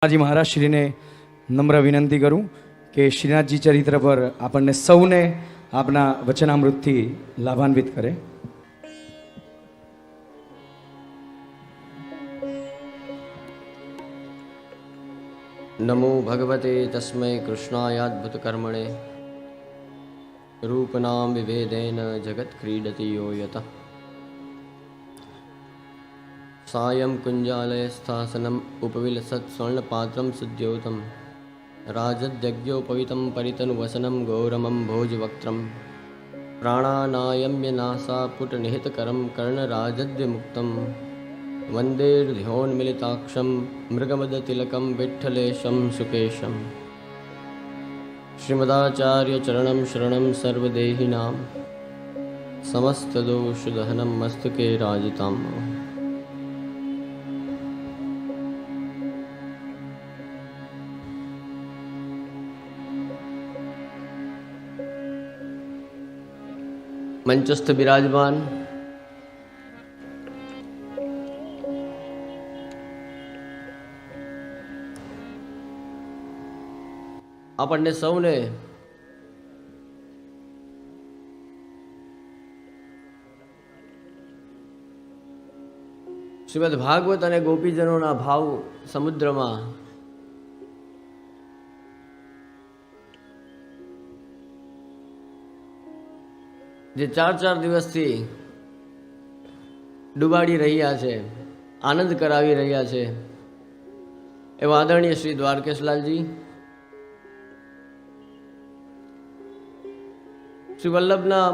जी महाराज श्री ने नम्र विनंती करूं कि श्रीनाथ जी चरित्र पर आपने सौने आपना वचनामृत थी लाभान्वित करे। नमो भगवते तस्मै कृष्णायाद्भुत कर्मणे रूपनाम विभेदेन जगत् क्रीडति यो यतः सायं कुञ्जालये स्थासनम् उपविलसत् स्वर्णपात्रं सुद्योतं राजद्यज्ञोपवितं परितनुवसनं गौरमं भोजवक्त्रं प्राणानायम्य नासापुटनिहितकरं कर्णराजद्विमुक्तं वन्देर्ध्योन्मिलिताक्षं मृगमदतिलकं विठ्ठलेशं सुकेशं श्रीमदाचार्यचरणं शरणं सर्वदेहिनां समस्तदोषदहनं मस्तके राजिताम्। मंचस्थ विराजमान આપણને સૌને શ્રીમદ ભાગવત અને ગોપીજનોના ભાવ સમુદ્રમાં જે ચાર દિવસથી ડૂબાડી રહ્યા છે, આનંદ કરાવી રહ્યા છે એવા આદરણીય શ્રી દ્વારકેશલાલજી, શ્રી વલ્લભના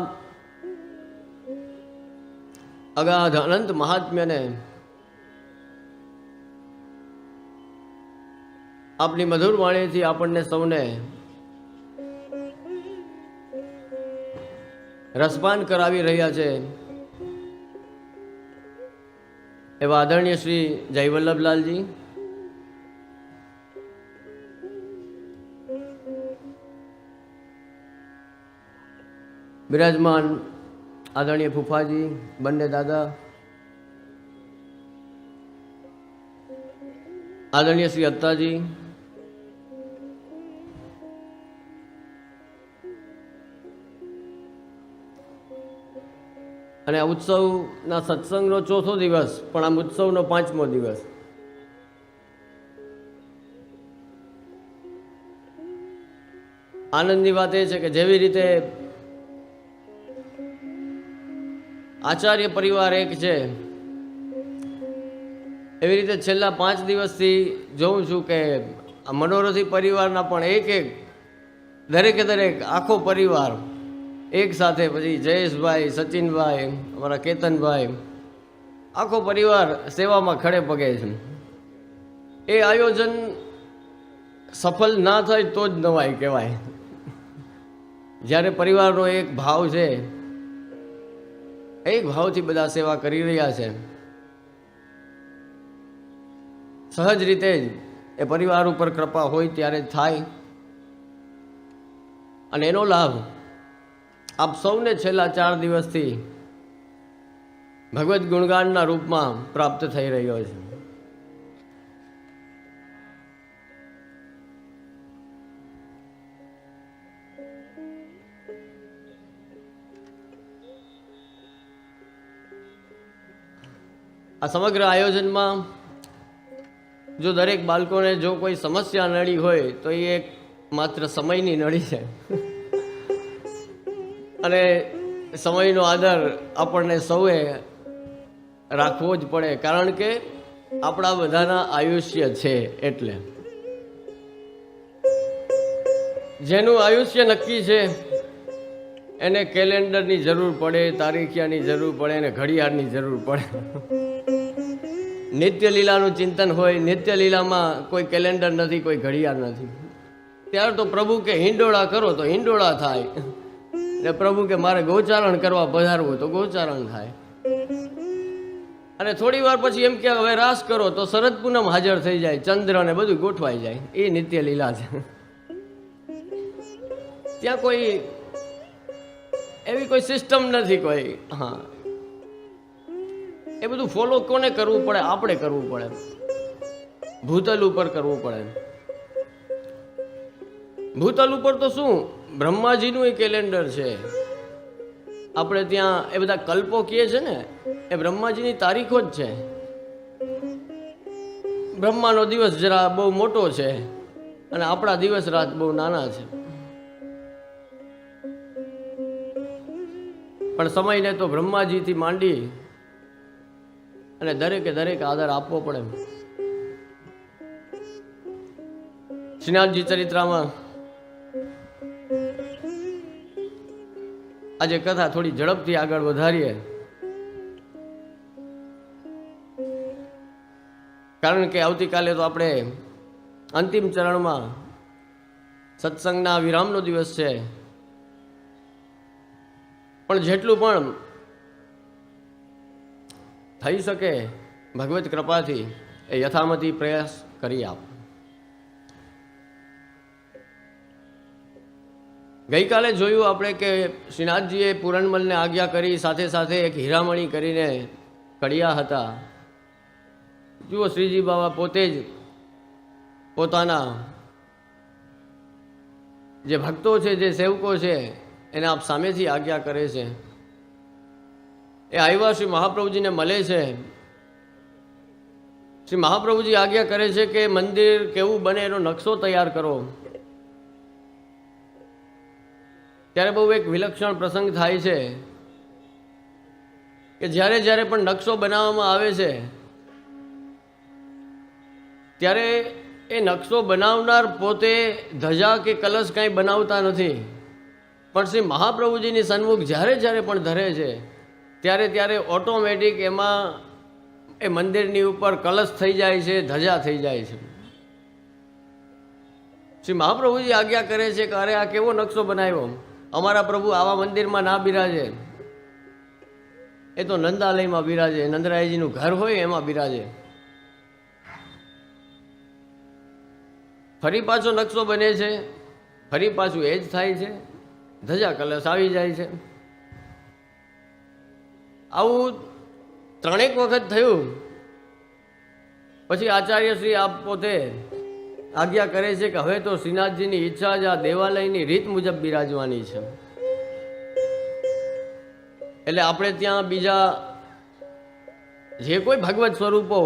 અગાધ અનંત મહાત્મ્યને આપની મધુર વાણીથી આપણને સૌને રસપાન કરાવી રહ્યા છે એવા આદરણીય શ્રી જયવલ્લભલાલજી, બિરાજમાન આદરણીય ફૂફાજી, બંને દાદા, આદરણીય શ્રી અત્તાજી, અને આ ઉત્સવના સત્સંગનો ચોથો દિવસ પણ આમ ઉત્સવનો 5મો દિવસ. આનંદની વાત એ છે કે જેવી રીતે આચાર્ય પરિવાર એક છે એવી રીતે છેલ્લા 5 દિવસથી જોઉં છું કે આ મનોરથી પરિવારના પણ એક દરેક આખો પરિવાર એક સાથે, પછી જયેશભાઈ, સચિનભાઈ, અમારા કેતનભાઈ, આખો પરિવાર સેવામાં ખડે પગે છે. એ આયોજન સફળ ના થાય તો જ નવાય કહેવાય. જ્યારે પરિવારનો એક ભાવ છે, એક ભાવથી બધા સેવા કરી રહ્યા છે, સહજ રીતે જ એ પરિવાર ઉપર કૃપા હોય ત્યારે જ થાય. અને એનો લાભ આપ સૌને છેલ્લા 4 દિવસથી ભગવદ્ ગુણગાનના રૂપમાં પ્રાપ્ત થઈ રહ્યો છે. આ સમગ્ર આયોજનમાં જો દરેક બાળકોને જો કોઈ સમસ્યા નડી હોય તો એ એક માત્ર સમયની નડી છે. અને સમયનો આદર આપણને સૌએ રાખવો જ પડે, કારણ કે આપણા બધાના આયુષ્ય છે. એટલે જેનું આયુષ્ય નક્કી છે એને કેલેન્ડરની જરૂર પડે, તારીખિયાની જરૂર પડે અને ઘડિયાળની જરૂર પડે. નિત્ય લીલાનું ચિંતન હોય, નિત્ય લીલામાં કોઈ કેલેન્ડર નથી, કોઈ ઘડિયાળ નથી. ત્યારે તો પ્રભુ કે હિંડોળા કરો તો હિંડોળા થાય, ને પ્રભુ કે મારે ગોચારણ કરવા પધારવું તો ગોચારણ થાય. અને થોડી વાર પછી એમ કે હવે રાસ કરો તો શરદ પૂનમ હાજર થઈ જાય, ચંદ્ર ને બધું ગોઠવાઈ જાય. એ નિત્ય લીલા છે. ત્યાં કોઈ એવી કોઈ સિસ્ટમ નથી કોઈ. હા, એ બધું ફોલો કોને કરવું પડે? આપણે કરવું પડે. ભૂતલ ઉપર કરવું પડે. ભૂતલ ઉપર તો શું, બ્રહ્માજીનું કેલેન્ડર છે. આપણે ત્યાં એ બધા કલ્પો કહે છે ને, એ બ્રહ્માજીની તારીખો જ છે. બ્રહ્માનો દિવસ જરા બહુ મોટો છે અને આપણા દિવસ રાત બહુ નાના છે. પણ સમયને તો બ્રહ્માજીથી માંડી અને દરેકે દરેક આદર આપવો પડે. શ્રીનાથજી ચરિત્રમાં આજે કથા થોડી ઝડપથી આગળ વધારીએ, કારણ કે આવતીકાલે તો આપણે અંતિમ ચરણમાં સત્સંગના વિરામનો દિવસ છે. પણ જેટલું પણ થઈ શકે ભગવત કૃપાથી એ યથામતી પ્રયાસ કરી આપ. ગઈકાલે જોયું આપણે કે શ્રીનાથજીએ પૂરણમલને આજ્ઞા કરી, સાથે સાથે એક હીરામણી કરીને કડિયા હતા. જુઓ, શ્રીજી બાબા પોતે જ પોતાના જે ભક્તો છે, જે સેવકો છે, એને આપ સામેથી આજ્ઞા કરે છે. એ આવ્યા શ્રી મહાપ્રભુજીને મળે છે. શ્રી મહાપ્રભુજી આજ્ઞા કરે છે કે મંદિર કેવું બને એનો નકશો તૈયાર કરો. ત્યારે બહુ એક વિલક્ષણ પ્રસંગ થાય છે કે જ્યારે જ્યારે પણ નકશો બનાવવામાં આવે છે ત્યારે એ નકશો બનાવનાર પોતે ધજા કે કલશ કાંઈ બનાવતા નથી, પણ શ્રી મહાપ્રભુજીની સન્મુખ જ્યારે જ્યારે પણ ધરે છે ત્યારે ત્યારે ઓટોમેટિક એમાં એ મંદિરની ઉપર કલશ થઈ જાય છે, ધજા થઈ જાય છે. શ્રી મહાપ્રભુજી આજ્ઞા કરે છે કે અરે આ કેવો નકશો બનાવ્યો, અમારા પ્રભુ આવા મંદિરમાં ના બિરાજે, એ તો નંદાલયમાં બિરાજે, નંદરાયજીનું ઘર હોય એમાં બિરાજે. ફરી પાછો નકશો બને છે, ફરી પાછું એ જ થાય છે, ધજા કલશ આવી જાય છે. આવું 3 વખત થયું. પછી આચાર્યશ્રી આપ પોતે આજ્ઞા કરે છે કે હવે તો શ્રીનાથજીની ઈચ્છા જ આ દેવાલયની રીત મુજબ બિરાજવાની છે. એટલે આપણે ત્યાં બીજા જે કોઈ ભગવત સ્વરૂપો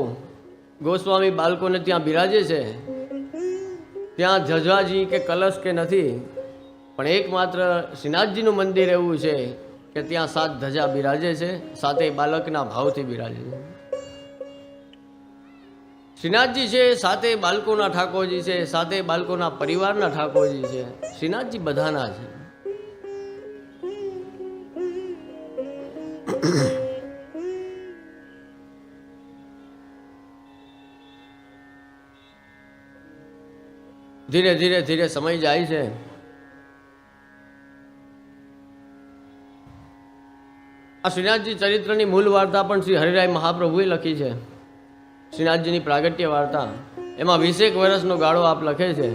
ગોસ્વામી બાળકોને ત્યાં બિરાજે છે ત્યાં ધજાજી કે કલશ કે નથી, પણ એકમાત્ર શ્રીનાથજીનું મંદિર એવું છે કે ત્યાં 7 ધજા બિરાજે છે, સાથે બાળકના ભાવથી બિરાજે છે. શ્રીનાથજી છે સાથે બાળકોના ઠાકોરજી છે, સાથે બાળકોના પરિવારના ઠાકોરજી છે. શ્રીનાથજી બધાના છે. ધીરે ધીરે ધીરે સમય જાય છે. આ શ્રીનાથજી ચરિત્રની મૂળ વાર્તા પણ શ્રી હરિરાય મહાપ્રભુએ લખી છે. શ્રીનાથજીની પ્રાગટ્ય વાર્તા, એમાં 20 વર્ષનો ગાળો આપ લખે છે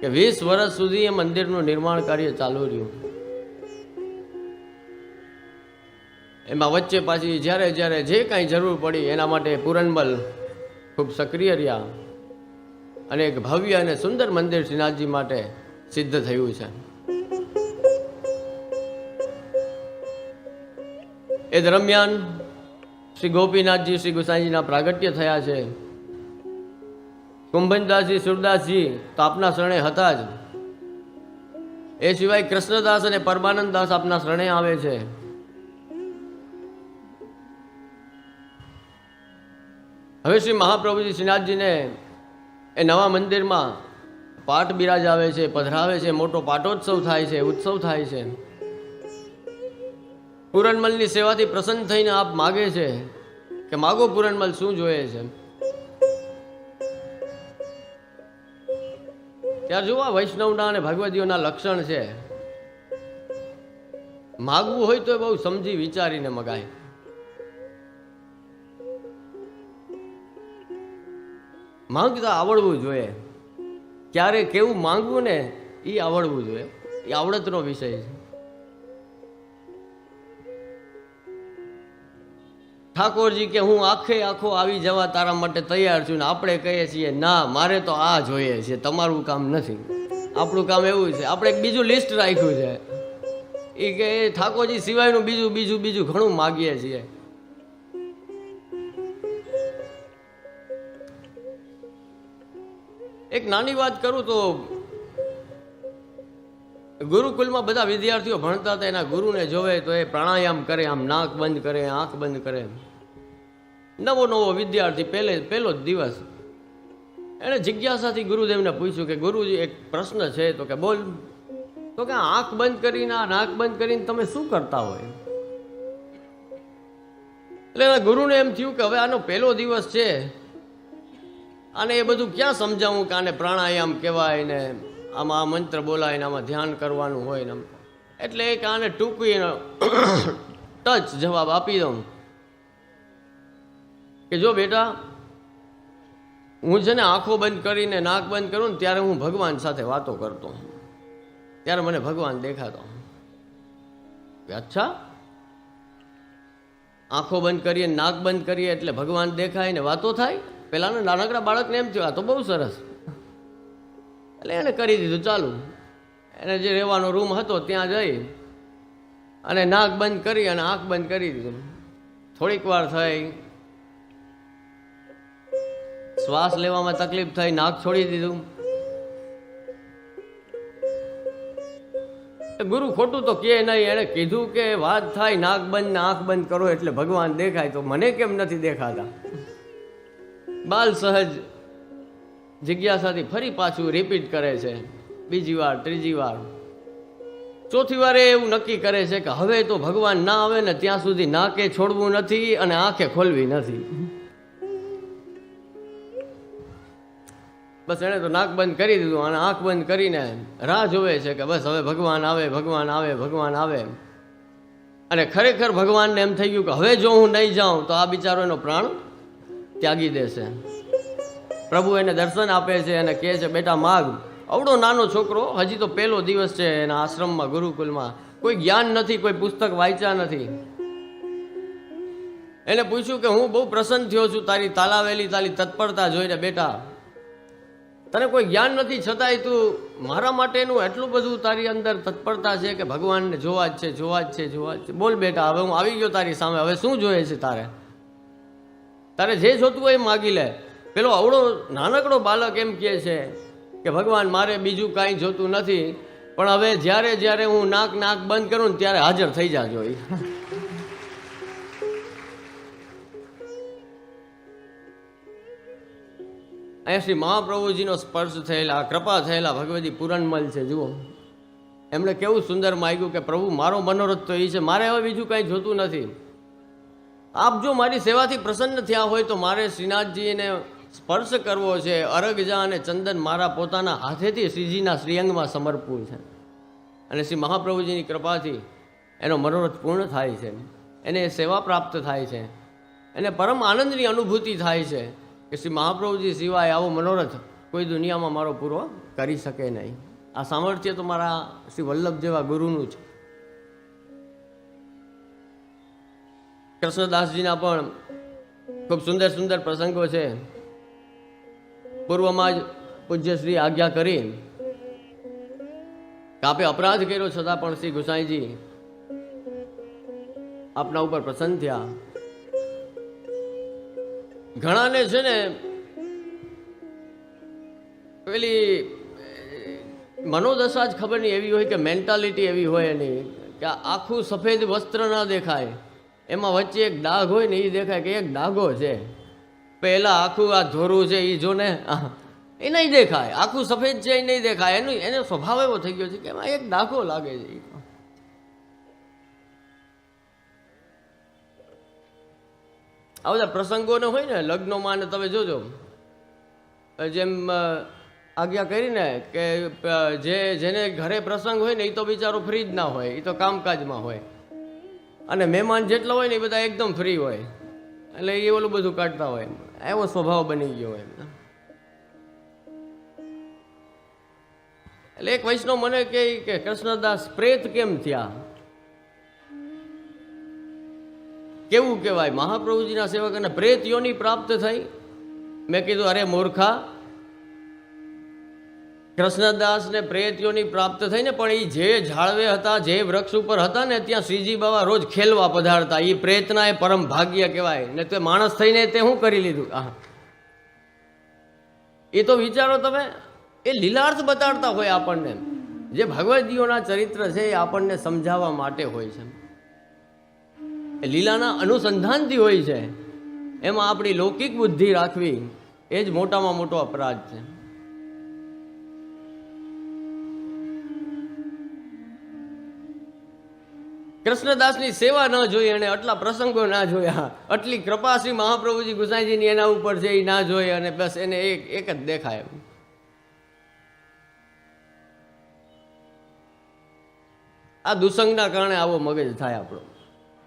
કે 20 વર્ષ સુધી એ મંદિરનું નિર્માણ કાર્ય ચાલુ રહ્યું. એમાં વચ્ચે પાછી જ્યારે જ્યારે જે કાંઈ જરૂર પડી એના માટે પૂરણમલ ખૂબ સક્રિય રહ્યા અને એક ભવ્ય અને સુંદર મંદિર શ્રીનાથજી માટે સિદ્ધ થયું છે. એ દરમિયાન શ્રી ગોપીનાથજી શ્રી ગુસાઈજીના પ્રાગટ્ય થયા છે. કુંભનદાસજી સુરદાસજી તો આપના શરણે હતા જ. એ સિવાય કૃષ્ણદાસ અને પરમાનંદ દાસ આપના શરણે આવે છે. હવે શ્રી મહાપ્રભુજી શ્રીનાથજીને એ નવા મંદિરમાં પાઠ બિરાજાવે છે, પધરાવે છે, મોટો પાટોત્સવ થાય છે, ઉત્સવ થાય છે. પૂરણમલની સેવાથી પ્રસન્ન થઈને આપ માગે છે કે માગો પૂરણમલ, શું જોઈએ છે? ત્યારે જુઓ વૈષ્ણવના અને ભગવદીઓના લક્ષણ છે. માગવું હોય તો બહુ સમજી વિચારીને મગાય. માંગતા આવડવું જોઈએ. ક્યારે કેવું માંગવું ને એ આવડવું જોઈએ. એ આવડતનો વિષય છે. ઠાકોરજી કે હું આખો આવી જવા તારા માટે તૈયાર છું ને આપણે કહીએ છીએ ના, મારે તો આ જોઈએ છે, તમારું કામ નથી. આપણું કામ એવું છે, આપણે એક બીજું લિસ્ટ રાખ્યું છે એ કે ઠાકોરજી સિવાયનું બીજું ઘણું માગીએ છીએ. એક નાની વાત કરું તો ગુરુકુલમાં બધા વિદ્યાર્થીઓ ભણતા હતા, એના ગુરુને જોવે તો એ પ્રાણાયામ કરે, આમ નાક બંધ કરે, આંખ બંધ કરે. નવો વિદ્યાર્થી પહેલો જ દિવસ એણે જિજ્ઞાસાથી ગુરુદેવને પૂછ્યું કે ગુરુજી એક પ્રશ્ન છે. તો કે બોલ. તો કે આંખ બંધ કરીને નાક બંધ કરીને તમે શું કરતા હોય? એટલે એના ગુરુને એમ થયું કે હવે આનો પહેલો દિવસ છે, આને એ બધું ક્યાં સમજાવું કે આને પ્રાણાયામ કહેવાય ને આમાં આ મંત્ર બોલાય ને આમાં ધ્યાન કરવાનું હોય ને. એટલે એક આને ટૂંકી ટચ જવાબ આપી દઉં કે જો બેટા, હું છે ને આંખો બંધ કરીને નાક બંધ કરું ને ત્યારે હું ભગવાન સાથે વાતો કરતો, ત્યારે મને ભગવાન દેખાતો. અચ્છા, આંખો બંધ કરીએ નાક બંધ કરીએ એટલે ભગવાન દેખાય ને વાતો થાય? પેલાના નાનકડા બાળકને એમ થયું આ તો બહુ સરસ. એટલે એને કરી દીધું ચાલુ. એને જે રહેવાનો રૂમ હતો ત્યાં જઈ અને નાક બંધ કરી અને આંખ બંધ કરી દીધું. થોડીક વાર થઈ, શ્વાસ લેવામાં તકલીફ થઈ, નાક છોડી દીધું. ગુરુ ખોટું તો કે નહીં, એણે કીધું કે વાત થાય નાક બંધ ને આંખ બંધ કરો એટલે ભગવાન દેખાય, તો મને કેમ નથી દેખાતા? બાલ સહજ જિજ્ઞાસાથી ફરી પાછું રિપીટ કરે છે, બીજી વાર, ત્રીજી વાર, ચોથી વારે એવું નક્કી કરે છે કે હવે તો ભગવાન ના આવે ને ત્યાં સુધી નાકે છોડવું નથી અને આંખે ખોલવી નથી. બસ એણે તો નાક બંધ કરી દીધું અને આંખ બંધ કરીને રાહ જોવે છે કે બસ હવે ભગવાન આવે, ભગવાન આવે, ભગવાન આવે. અને ખરેખર ભગવાનને એમ થઈ ગયું કે હવે જો હું નહીં જાઉં તો આ બિચારો એનો પ્રાણ ત્યાગી દેશે. પ્રભુ એને દર્શન આપે છે અને કહે છે બેટા માગ. અવડો નાનો છોકરો, હજી તો પહેલો દિવસ છે એના આશ્રમમાં, ગુરુકુલમાં, કોઈ જ્ઞાન નથી, કોઈ પુસ્તક વાંચ્યા નથી. એને પૂછ્યું કે હું બહુ પ્રસન્ન થયો છું તારી તાલાવેલી તારી તત્પરતા જોઈને. બેટા, તને કોઈ જ્ઞાન નથી છતાંય તું મારા માટેનું એટલું બધું તારી અંદર તત્પરતા છે કે ભગવાનને જોવા જ છે, જોવા જ છે, જોવા જ છે. બોલ બેટા, હવે હું આવી ગયો તારી સામે, હવે શું જોઈએ છે તારે? તારે જે જોતું હોય એ માગી લે. પેલો અવળો નાનકડો બાલક એમ કહે છે કે ભગવાન મારે બીજું કાંઈ જોતું નથી, પણ હવે જ્યારે હું નાક બંધ કરું ને ત્યારે હાજર થઈ જાજો. અહીંયા શ્રી મહાપ્રભુજીનો સ્પર્શ થયેલા, કૃપા થયેલા ભગવતી પૂરણમલ છે. જુઓ, એમણે કેવું સુંદર માગ્યું કે પ્રભુ મારો મનોરથ તો એ છે, મારે હવે બીજું કાંઈ જોતું નથી. આપ જો મારી સેવાથી પ્રસન્ન થયા હોય તો મારે શ્રીનાથજીને સ્પર્શ કરવો છે. અરગજા અને ચંદન મારા પોતાના હાથેથી શ્રીજીના શ્રીઅંગમાં સમર્પવું છે. અને શ્રી મહાપ્રભુજીની કૃપાથી એનો મનોરથ પૂર્ણ થાય છે, એને સેવા પ્રાપ્ત થાય છે, એને પરમ આનંદની અનુભૂતિ થાય છે કે શ્રી મહાપ્રભુજી સિવાય આવો મનોરથ કોઈ દુનિયામાં મારો પૂરો કરી શકે નહીં. આ સામર્થ્ય તો મારા શ્રી વલ્લભ જેવા ગુરુનું છે. કૃષ્ણદાસજીના પણ ખૂબ સુંદર સુંદર પ્રસંગો છે. પૂર્વમાં જ પૂજ્યશ્રી આજ્ઞા કરી કે આપે અપરાધ કર્યો છતાં પણ શ્રી ગુસાઈજી આપના ઉપર પ્રસન્ન થયા. ઘણાને છે ને પેલી મનોદશા જ ખબર નહીં એવી હોય કે મેન્ટાલિટી એવી હોય નહીં કે આખું સફેદ વસ્ત્ર ના દેખાય, એમાં વચ્ચે એક ડાઘ હોય ને એ દેખાય કે એક ડાઘો છે. પહેલા આખું આ ધોરું છે એ જો ને એ નહીં દેખાય, આખું સફેદ છે એ નહીં દેખાય. એનો સ્વભાવ એવો થઈ ગયો છે કે એમાં એક ડાઘો લાગે છે. આ બધા પ્રસંગોને હોય ને લગ્નોમાં, ને તમે જોજો જેમ આજ્ઞા કરીને કે જેને ઘરે પ્રસંગ હોય ને એ તો બિચારો ફ્રી જ ના હોય, એ તો કામકાજમાં હોય, અને મહેમાન જેટલા હોય ને એ બધા એકદમ ફ્રી હોય, એટલે એ ઓલું બધું કાઢતા હોય. એવો સ્વભાવ બની ગયો હોય. એટલે એક વૈષ્ણવ મને કહે કે કૃષ્ણદાસ પ્રેત કેમ થયા? કેવું કહેવાય, મહાપ્રભુજીના સેવકોને પ્રેત યોની પ્રાપ્ત થઈ. મેં કીધું અરે મૂર્ખા, કૃષ્ણદાસને પ્રેત યોની પ્રાપ્ત થઈ ને, પણ એ જે ઝાડવે હતા, જે વૃક્ષ ઉપર હતા ને, ત્યાં શ્રીજી બાબા રોજ ખેલવા પધારતા. એ પ્રેતના એ પરમ ભાગ્ય કહેવાય ને. તે માણસ થઈને તે શું કરી લીધું? એ તો વિચારો તમે, એ લીલાર્થ બતાડતા હોય આપણને. જે ભગવદજીઓના ચરિત્ર છે એ આપણને સમજાવવા માટે હોય છે, એ લીલાના અનુસંધાનથી હોય છે. એમાં આપણી લૌકિક બુદ્ધિ રાખવી એ જ મોટામાં મોટો અપરાધ છે. કૃષ્ણદાસની સેવા ન જોઈ અને આટલા પ્રસંગો ના જોયા, આટલી કૃપા શ્રી મહાપ્રભુજી ગુસાઈજીની એના ઉપર છે એ ના જોઈ, અને બસ એને એક જ દેખાય. આ દુસંગના કારણે આવો મગજ થાય આપણો.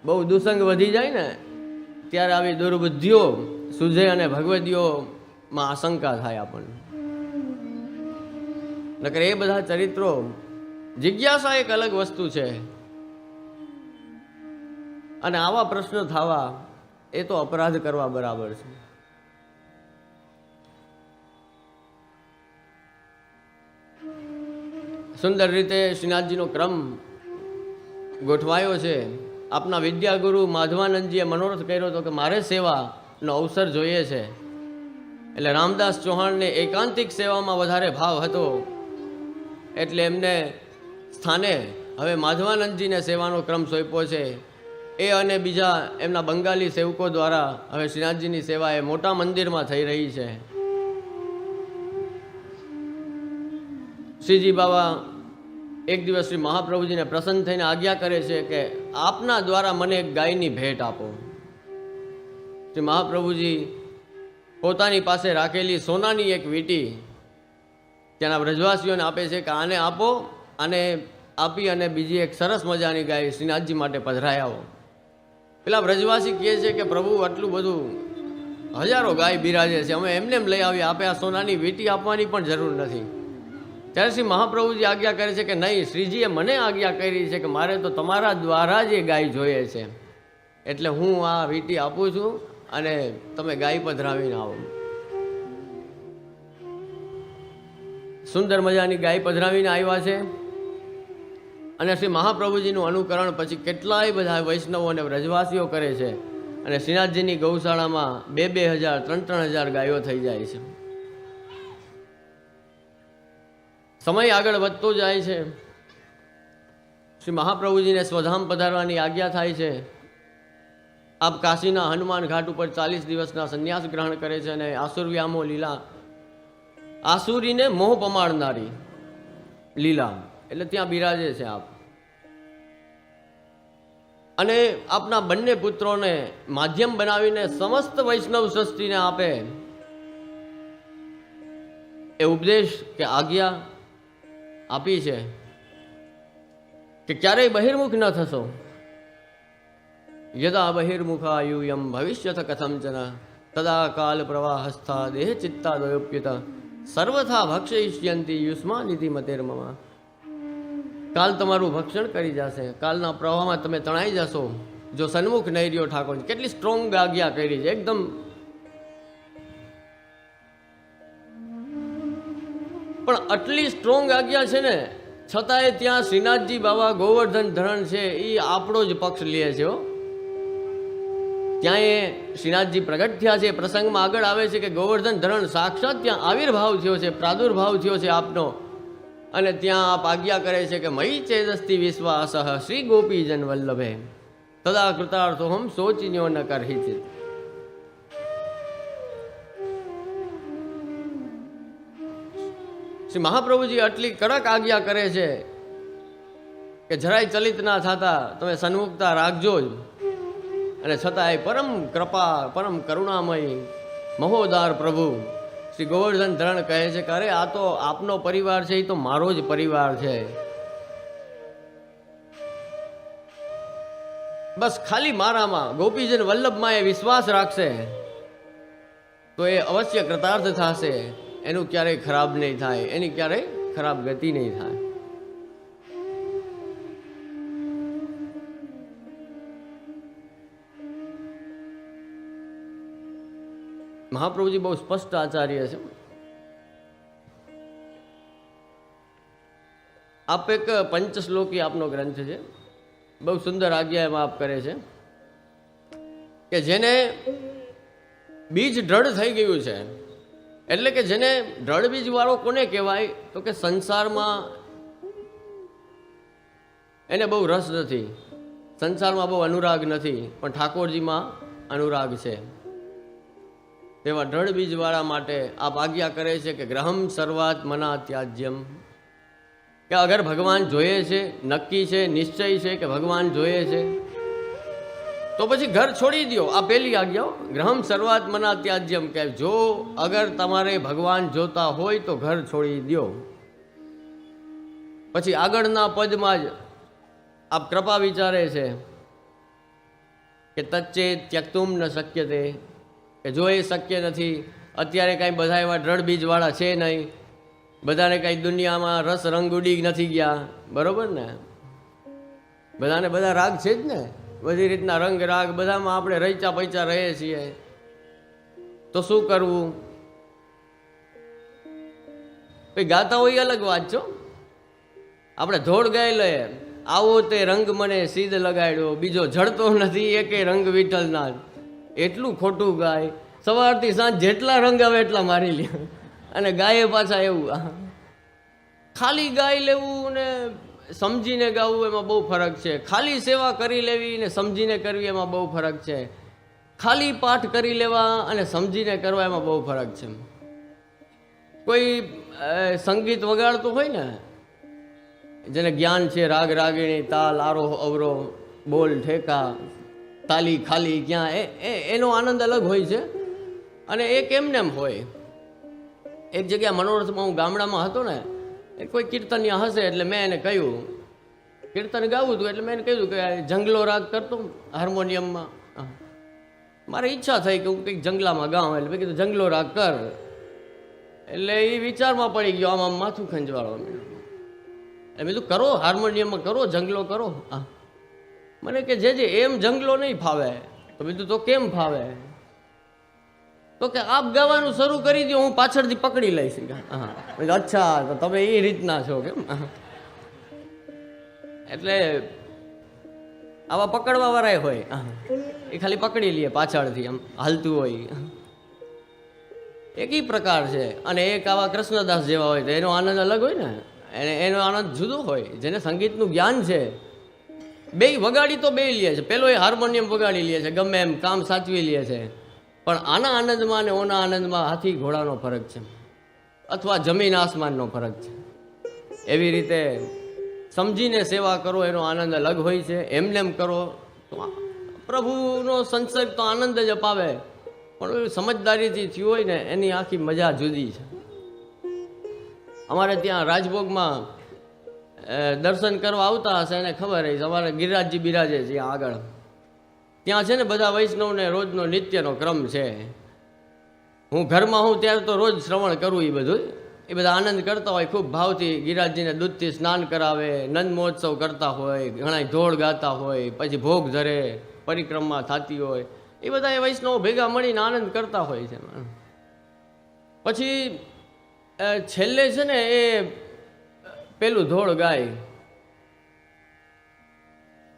બહુ દુસંગ વધી જાય ને ત્યારે આવી દુર્બુદ્ધિઓ સૂઝે અને ભગવદીઓમાં આશંકા થાય આપણને. નકર એ બધા ચરિત્રો, જિજ્ઞાસા એક અલગ વસ્તુ છે, અને આવા પ્રશ્ન થવા એ તો અપરાધ કરવા બરાબર છે. સુંદર રીતે શ્રીનાથજીનો ક્રમ ગોઠવાયો છે. આપના વિદ્યાગુરુ માધવાનંદજીએ મનોરથ કર્યો હતો કે મારે સેવાનો અવસર જોઈએ છે. એટલે રામદાસ ચૌહાણને એકાંતિક સેવામાં વધારે ભાવ હતો, એટલે એમને સ્થાને હવે માધવાનંદજીને સેવાનો ક્રમ સોંપ્યો છે. એ અને બીજા એમના બંગાળી સેવકો દ્વારા હવે શ્રીનાથજીની સેવા એ મોટા મંદિરમાં થઈ રહી છે. શ્રીજી બાબા એક દિવસ શ્રી મહાપ્રભુજીને પ્રસન્ન થઈને આજ્ઞા કરે છે કે આપના દ્વારા મને એક ગાયની ભેટ આપો. શ્રી મહાપ્રભુજી પોતાની પાસે રાખેલી સોનાની એક વીંટી ત્યાંના વ્રજવાસીઓને આપે છે કે આને આપો, આને આપી અને બીજી એક સરસ મજાની ગાય શ્રીનાથજી માટે પધરાઈ આવો. પેલા વ્રજવાસી કહે છે કે પ્રભુ આટલું બધું હજારો ગાય બિરાજે છે, અમે એમને એમ લઈ આવીએ, આપે આ સોનાની વીંટી આપવાની પણ જરૂર નથી. ત્યારે શ્રી મહાપ્રભુજી આજ્ઞા કરે છે કે નહીં, શ્રીજીએ મને આજ્ઞા કરી છે કે મારે તો તમારા દ્વારા જ એ ગાય જોઈએ છે, એટલે હું આ વીંટી આપું છું અને તમે ગાય પધરાવીને આવો. સુંદર મજાની ગાય પધરાવીને આવ્યા છે. અને શ્રી મહાપ્રભુજીનું અનુકરણ પછી કેટલાય બધા વૈષ્ણવો અને વ્રજવાસીઓ કરે છે, અને શ્રીનાથજીની ગૌશાળામાં 2,000 3,000 ગાયો થઈ જાય છે. સમય આગળ વધતો જાય છે. શ્રી મહાપ્રભુજીને સ્વધામ પધારવાની આજ્ઞા થાય છે. આપ કાશીના હનુમાન ઘાટ ઉપર 40 દિવસના સંન્યાસ ગ્રહણ કરે છે, અને આસુરવ્યામો લીલા, આસુરીને મોહ પમાડનારી લીલા, એટલે ત્યાં બિરાજે છે આપ. અને આપના બંને પુત્રોને માધ્યમ બનાવીને સમસ્ત વૈષ્ણવ સૃષ્ટિને આપે એ ઉપદેશ કે આજ્ઞા આપી છે કે ક્યારેય બહિર્મુખ ન થશો. યદા બહિર્મુખા યુયમ ભવિષ્યથ કથંચન તદા કાલ પ્રવાહસ્થા દેહ ચિત્તા દ્વયોપ્યુત સર્વથા ભક્ષયિષ્યંતિ યુષ્માનિધિ મતેર્મમા. કાલ તમારું ભક્ષણ કરી જશે, કાલના પ્રવાહમાં તમે તણાઈ જશો જો સન્મુખ નહીં રહ્યો ઠાકોર. કેટલી સ્ટ્રોંગ આજ્ઞા કરી છે, એકદમ પણ આટલી સ્ટ્રોંગ આજ્ઞા છે ને છતાંય ત્યાં શ્રીનાથજી બાબા ગોવર્ધન ધરણ છે એ આપણો જ પક્ષ લે છે. ત્યાં એ શ્રીનાથજી પ્રગટ થયા છે. પ્રસંગમાં આગળ આવે છે કે ગોવર્ધન ધરણ સાક્ષાત ત્યાં આવિર્ભાવ થયો છે, પ્રાદુર્ભાવ થયો છે આપનો. અને ત્યાં આપ આજ્ઞા કરે છે કે મયી ચેદસ્તિ વિશ્વાસઃ શ્રી ગોપીજન વલ્લભે તદા કૃતાર્થોહમ શોચિન્યો ન કરહિચિત. શ્રી મહાપ્રભુજી આટલી કડક આજ્ઞા કરે છે કે જરાય ચલિત ના થતા, તમે સન્મુખતા રાખજો જ. અને છતાંય પરમ કૃપા, પરમ કરુણામય મહોદાર પ્રભુ શ્રી ગોવર્ધન ધરણ કહે છે કે અરે આ તો આપનો પરિવાર છે, એ તો મારો જ પરિવાર છે. બસ ખાલી મારામાં ગોપીજન વલ્લભમાં એ વિશ્વાસ રાખશે તો એ અવશ્ય કૃતાર્થ થશે. એનું ક્યારેય ખરાબ નહીં થાય, એની ક્યારેય ખરાબ ગતિ નહીં થાય. મહાપ્રભુજી બહુ સ્પષ્ટ આચાર્ય છે. આપ એક પંચશ્લોકી આપનો ગ્રંથ છે, બહુ સુંદર આજ્ઞા એમાં આપ કરે છે કે જેને બીજ દ્રઢ થઈ ગયું છે, એટલે કે જેને દ્રઢ બીજ વાળો કોને કહેવાય તો કે સંસારમાં એને બહુ રસ નથી, સંસારમાં બહુ અનુરાગ નથી, પણ ઠાકોરજીમાં અનુરાગ છે. તેવા દ્રઢ બીજવાળા માટે આપ આજ્ઞા કરે છે કે ગ્રહમ સર્વાત મના ત્યાજ્યમ, કે અગર ભગવાન જોઈએ છે, નક્કી છે, નિશ્ચય છે કે ભગવાન જોઈએ છે, તો પછી ઘર છોડી દો. આ પહેલી આજ્ઞા, ગ્રહમ સર્વાત મના ત્યાજ્યમ, કે જો અગર તમારે ભગવાન જોતા હોય તો ઘર છોડી દો. પછી આગળના પદમાં જ આપ કૃપા વિચારે છે કે તચ્ચે ત્યક્તુમ ન શક્ય તે, કે જો એ શક્ય નથી, અત્યારે કાંઈ બધા એવા દ્રઢ બીજવાળા છે નહીં, બધાને કાંઈ દુનિયામાં રસ રંગ ઉડી નથી ગયા, બરોબર ને? બધાને બધા રાગ છે જ ને, બધી રીતના રંગ રાગ બધામાં આપણે રહીચા પૈચા રહીએ છીએ. તો શું કરવું? ભાઈ ગાતા હોય અલગ વાત છો, આપણે ધોળ ગાઈ લઈએ, આવો તે રંગ મને સીધ લગાડ્યો, બીજો જડતો નથી એકે રંગ વિઠ્ઠલના. એટલું ખોટું ગાય, સવારથી સાંજ જેટલા રંગ આવે એટલા મારી લે, અને ગાયે પાછા એવું. ખાલી ગાઈ લેવું ને સમજીને ગાવું એમાં બહુ ફરક છે. ખાલી સેવા કરી લેવી ને સમજીને કરવી એમાં બહુ ફરક છે. ખાલી પાઠ કરી લેવા અને સમજીને કરવા એમાં બહુ ફરક છે. કોઈ સંગીત વગાડતું હોય ને, જેને જ્ઞાન છે, રાગ રાગીણી, તાલ, આરોહ અવરોહ, બોલ ઠેકા, તાલી ખાલી, ક્યાં એનો આનંદ અલગ હોય છે. અને એક એમને એમ હોય. એક જગ્યા મનોરથમાં હું ગામડામાં હતો ને, કોઈ કીર્તનિયા હશે એટલે મેં એને કહ્યું, કીર્તન ગાવું હતું એટલે મેં એને કહ્યું કે જંગલો રાગ કરતો હાર્મોનિયમમાં. મારી ઈચ્છા થઈ કે હું કંઈક જંગલામાં ગાઉં, એટલે મેં કીધું જંગલો રાગ કર. એટલે એ વિચારમાં પડી ગયો, આમ માથું ખંજવાળો. એટલે મેં કીધું કરો, હાર્મોનિયમમાં કરો, જંગલો કરો. મને કે જે એમ જંગલો નહીં ફાવે. તો બીજું તો કેમ ફાવે? તો કે આપ ગાવાનું શરૂ કરી દો, હું પાછળથી પકડી લઈશ. હા, અચ્છા, તો તમે એ રીતના છો કેમ? એટલે આવા પકડવા વાળા હોય, એ ખાલી પકડી લે પાછળથી, આમ હાલતું હોય. એક ઈ પ્રકાર છે. અને એક આવા કૃષ્ણદાસ જેવા હોય તો એનો આનંદ અલગ હોય ને, એનો આનંદ જુદો હોય. જેને સંગીતનું જ્ઞાન છે, બે વગાડી તો બે લે છે. પેલો એ હાર્મોનિયમ વગાડી લે છે, ગમે એમ કામ સાચવી લે છે. પણ આના આનંદમાં અને ઓના આનંદમાં હાથી ઘોડાનો ફરક છે, અથવા જમીન આસમાનનો ફરક છે. એવી રીતે સમજીને સેવા કરો એનો આનંદ અલગ હોય છે. એમને એમ કરો તો પ્રભુનો સંસર્ગ તો આનંદ જ અપાવે, પણ સમજદારીથી થયું હોય ને એની આખી મજા જુદી છે. અમારે ત્યાં રાજભોગમાં દર્શન કરવા આવતા હશે એને ખબર હશે, અમારે ગિરિરાજજી બિરાજે છે આગળ. ત્યાં છે ને બધા વૈષ્ણવને રોજનો નિત્યનો ક્રમ છે. હું ઘરમાં હું ત્યારે તો રોજ શ્રવણ કરું. એ બધું એ બધા આનંદ કરતા હોય, ખૂબ ભાવથી ગિરિરાજજીને દૂધથી સ્નાન કરાવે, નંદ મહોત્સવ કરતા હોય, ઘણા ઢોળ ગાતા હોય, પછી ભોગ ધરે, પરિક્રમા થતી હોય. એ બધા એ વૈષ્ણવ ભેગા મળીને આનંદ કરતા હોય છે. પછી છેલ્લે છે ને એ પેલું ધોળ ગાય,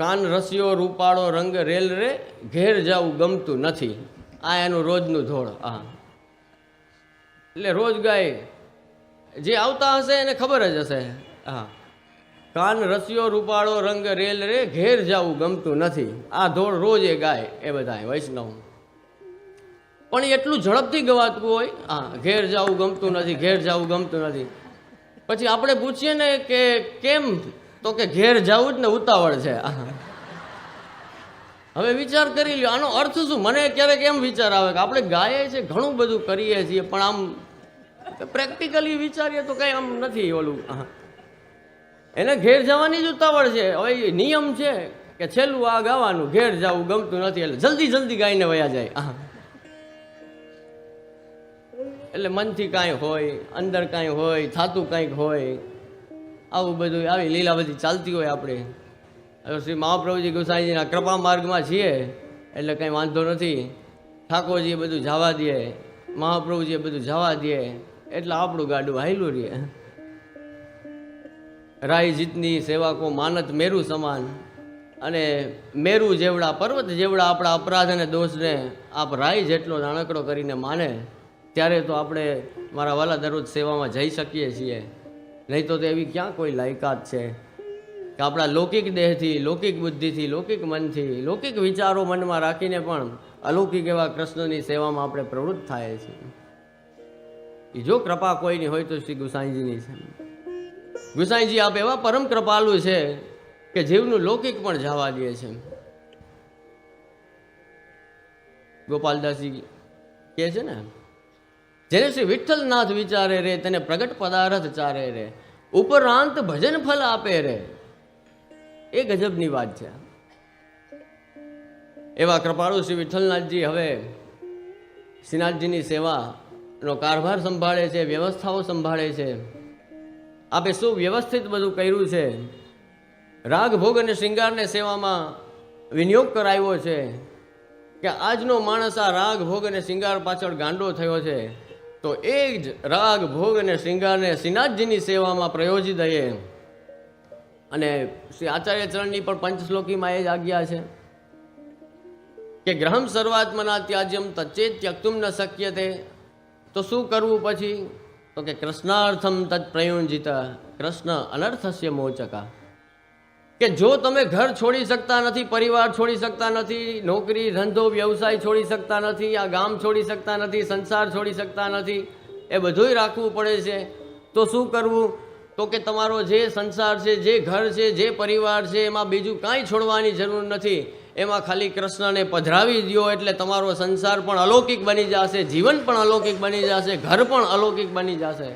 કાન રસિયો રૂપાળો રંગ રેલ રે, ઘેર જાવું ગમતું નથી. આ એનું રોજનું ધોળ. હા, એટલે રોજ ગાય, જે આવતા હશે એને ખબર જ હશે. હા, કાન રસિયો રૂપાળો રંગ રેલ રે, ઘેર જાવું ગમતું નથી. આ ધોળ રોજ એ ગાય એ બધા વૈષ્ણવ. પણ એટલું ઝડપથી ગવાતું હોય. હા, ઘેર જાવું ગમતું નથી, ઘેર જાવું ગમતું નથી. પછી આપણે પૂછીએ ને કે કેમ, તો કે ઘેર જાવું જ ને ઉતાવળ છે. હવે વિચાર કરી લ્યો, આનો અર્થ શું? મને ક્યારેક એમ વિચાર આવે કે આપણે ગાઈએ છીએ, ઘણું બધું કરીએ છીએ, પણ આમ પ્રેક્ટિકલી વિચારીએ તો કંઈ આમ નથી ઓલું. એને ઘેર જવાની જ ઉતાવળ છે. હવે નિયમ છે કે છેલ્લું આ ગાવાનું, ઘેર જવું ગમતું નથી, એટલે જલ્દી જલ્દી ગાઈને વયા જાય. એટલે મનથી કાંઈ હોય, અંદર કાંઈ હોય, થાતું કાંઈક હોય, આવું બધું આવી લીલા બધી ચાલતી હોય. આપણે શ્રી મહાપ્રભુજી ગોસાઈજીના કૃપા માર્ગમાં છીએ એટલે કંઈ વાંધો નથી. ઠાકોરજી બધું જવા દે, મહાપ્રભુજી બધું જવા દે એટલે આપણું ગાડું હાયલું રહે. રાય જીતની સેવા કો માનત મેરુ સમાન, અને મેરુ જેવડા પર્વત જેવડા આપણા અપરાધ અને દોષને આપ રાય જેટલો નાનકડો કરીને માને ત્યારે તો આપણે મારા વાલા દરરોજ સેવામાં જઈ શકીએ છીએ. નહીં તો એવી ક્યાં કોઈ લાયકાત છે કે આપણા લૌકિક દેહથી, લૌકિક બુદ્ધિથી, લૌકિક મનથી, લૌકિક વિચારો મનમાં રાખીને પણ અલૌકિક એવા કૃષ્ણની સેવામાં આપણે પ્રવૃત્ત થાય છીએ. જો કૃપા કોઈની હોય તો શ્રી ગુસાઈજીની છે. ગુસાઈજી આપ એવા પરમ કૃપાલુ છે કે જીવનું લૌકિક પણ જવા દે છે. ગોપાલદાસજી કહે છે ને, જેને શ્રી વિઠ્ઠલનાથ વિચારે રે તેને પ્રગટ પદાર્થ ચારે રે, ઉપરાંત ભજન ફલ આપે રે. એ ગજબની વાત છે. એવા કૃપાળુ શ્રી વિઠ્ઠલનાથજી હવે શ્રીનાથજીની સેવાનો કારભાર સંભાળે છે, વ્યવસ્થાઓ સંભાળે છે. આપે શું વ્યવસ્થિત બધું કર્યું છે. રાગ ભોગ અને શૃંગારને સેવામાં વિનિયોગ કરાવ્યો છે કે આજનો માણસ આ રાગ ભોગ અને શૃંગાર પાછળ ગાંડો થયો છે, તો એ જ રાગ ભોગ અને શૃંગારને શ્રીનાથજીની સેવામાં પ્રયોજી દઈએ. અને શ્રી આચાર્ય ચરણની પણ પંચશ્લોકીમાં એ જ આજ્ઞા છે કે ગ્રહમ સર્વાત્મના ત્યાજ્યમ તચ્ચેત ત્યક્તુમ ન શક્યતે. તો શું કરવું પછી? તો કે કૃષ્ણાર્થમ તત્ પ્રયોજિત કૃષ્ણ અનર્થસ્ય મોચકા. કે જો તમે ઘર છોડી શકતા નથી, પરિવાર છોડી શકતા નથી, નોકરી ધંધો વ્યવસાય છોડી શકતા નથી, આ ગામ છોડી શકતા નથી, સંસાર છોડી શકતા નથી, એ બધુંય રાખવું પડે છે, તો શું કરવું? તો કે તમારો જે સંસાર છે, જે ઘર છે, જે પરિવાર છે, એમાં બીજું કાંઈ છોડવાની જરૂર નથી. એમાં ખાલી કૃષ્ણને પધરાવી દો એટલે તમારો સંસાર પણ અલૌકિક બની જશે, જીવન પણ અલૌકિક બની જશે, ઘર પણ અલૌકિક બની જશે.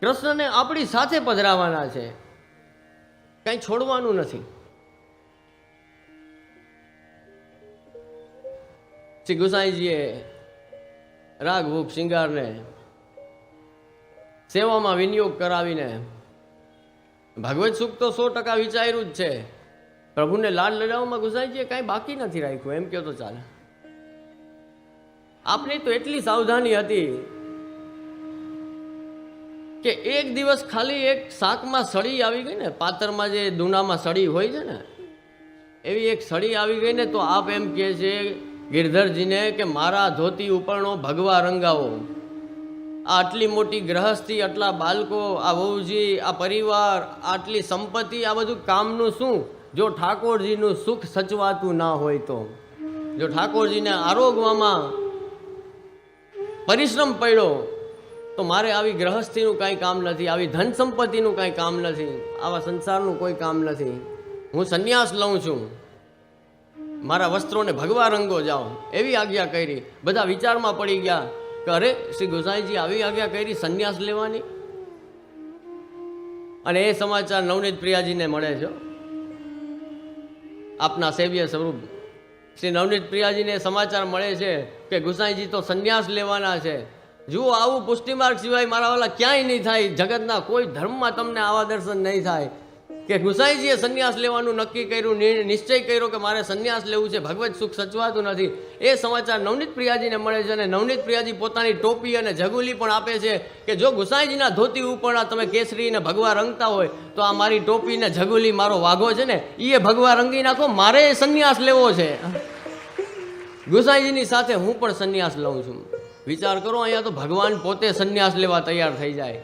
કૃષ્ણને આપણી સાથે પધરાવાના છે, કંઈ છોડવાનું નથી. શ્રી ગુસાઈજીએ રાગ ભૂખ શિંગારને સેવામાં વિનિયોગ કરાવીને ભગવત સુખ તો 100% વિચાર્યું જ છે. પ્રભુને લાડ લડાવવામાં ગુસાઈજીએ કાંઈ બાકી નથી રાખ્યું, એમ કહો તો ચાલે. આપની તો એટલી સાવધાની હતી કે એક દિવસ ખાલી એક શાકમાં સળી આવી ગઈ ને, પાતરમાં જે દૂનામાં સળી હોય છે ને, એવી એક સળી આવી ગઈ ને, તો આપ એમ કહે છે ગિરધરજીને કે મારા ધોતી ઉપરનો ભગવા રંગાવો. આ આટલી મોટી ગ્રહસ્થી, આટલા બાળકો, આ વહુજી, આ પરિવાર, આટલી સંપત્તિ, આ બધું કામનું શું જો ઠાકોરજીનું સુખ સચવાતું ના હોય તો? જો ઠાકોરજીને આરોગવામાં પરિશ્રમ પડ્યો તો મારે આવી ગ્રહસ્થીનું કાંઈ કામ નથી, આવી ધન સંપત્તિનું કાંઈ કામ નથી, આવા સંસારનું કોઈ કામ નથી. હું સંન્યાસ લઉં છું, મારા વસ્ત્રોને ભગવા રંગો જાઓ, એવી આજ્ઞા કરી. બધા વિચારમાં પડી ગયા કે અરે શ્રી ગોસાઈજી આવી આજ્ઞા કરી સંન્યાસ લેવાની. અને એ સમાચાર નવનીત પ્રિયાજીને મળે છે. આપના સેવ્ય સ્વરૂપ શ્રી નવનીત પ્રિયાજીને સમાચાર મળે છે કે ગુસાઈજી તો સંન્યાસ લેવાના છે. જુઓ, આવું પુષ્ટિમાર્ગ સિવાય મારા વાલા ક્યાંય નહીં થાય, જગતના કોઈ ધર્મમાં તમને આવા દર્શન નહીં થાય કે ગુસાઈજીએ સંન્યાસ લેવાનું નક્કી કર્યું, નિશ્ચય કર્યો કે મારે સંન્યાસ લેવું છે, ભગવત સુખ સચવાતું નથી. એ સમાચાર નવનીત પ્રિયાજીને મળે છે. અને નવનીત પ્રિયાજી પોતાની ટોપી અને જગુલી પણ આપે છે કે જો ગુસાઈજીના ધોતી ઉપરના તમે કેસરી ને ભગવા રંગતા હોય તો આ મારી ટોપી ને જગુલી, મારો વાઘો છે ને, એ ભગવા રંગી નાખો, મારે સંન્યાસ લેવો છે. ગુસાઈજીની સાથે હું પણ સંન્યાસ લઉં છું. વિચાર કરો, અહીંયા તો ભગવાન પોતે સંન્યાસ લેવા તૈયાર થઈ જાય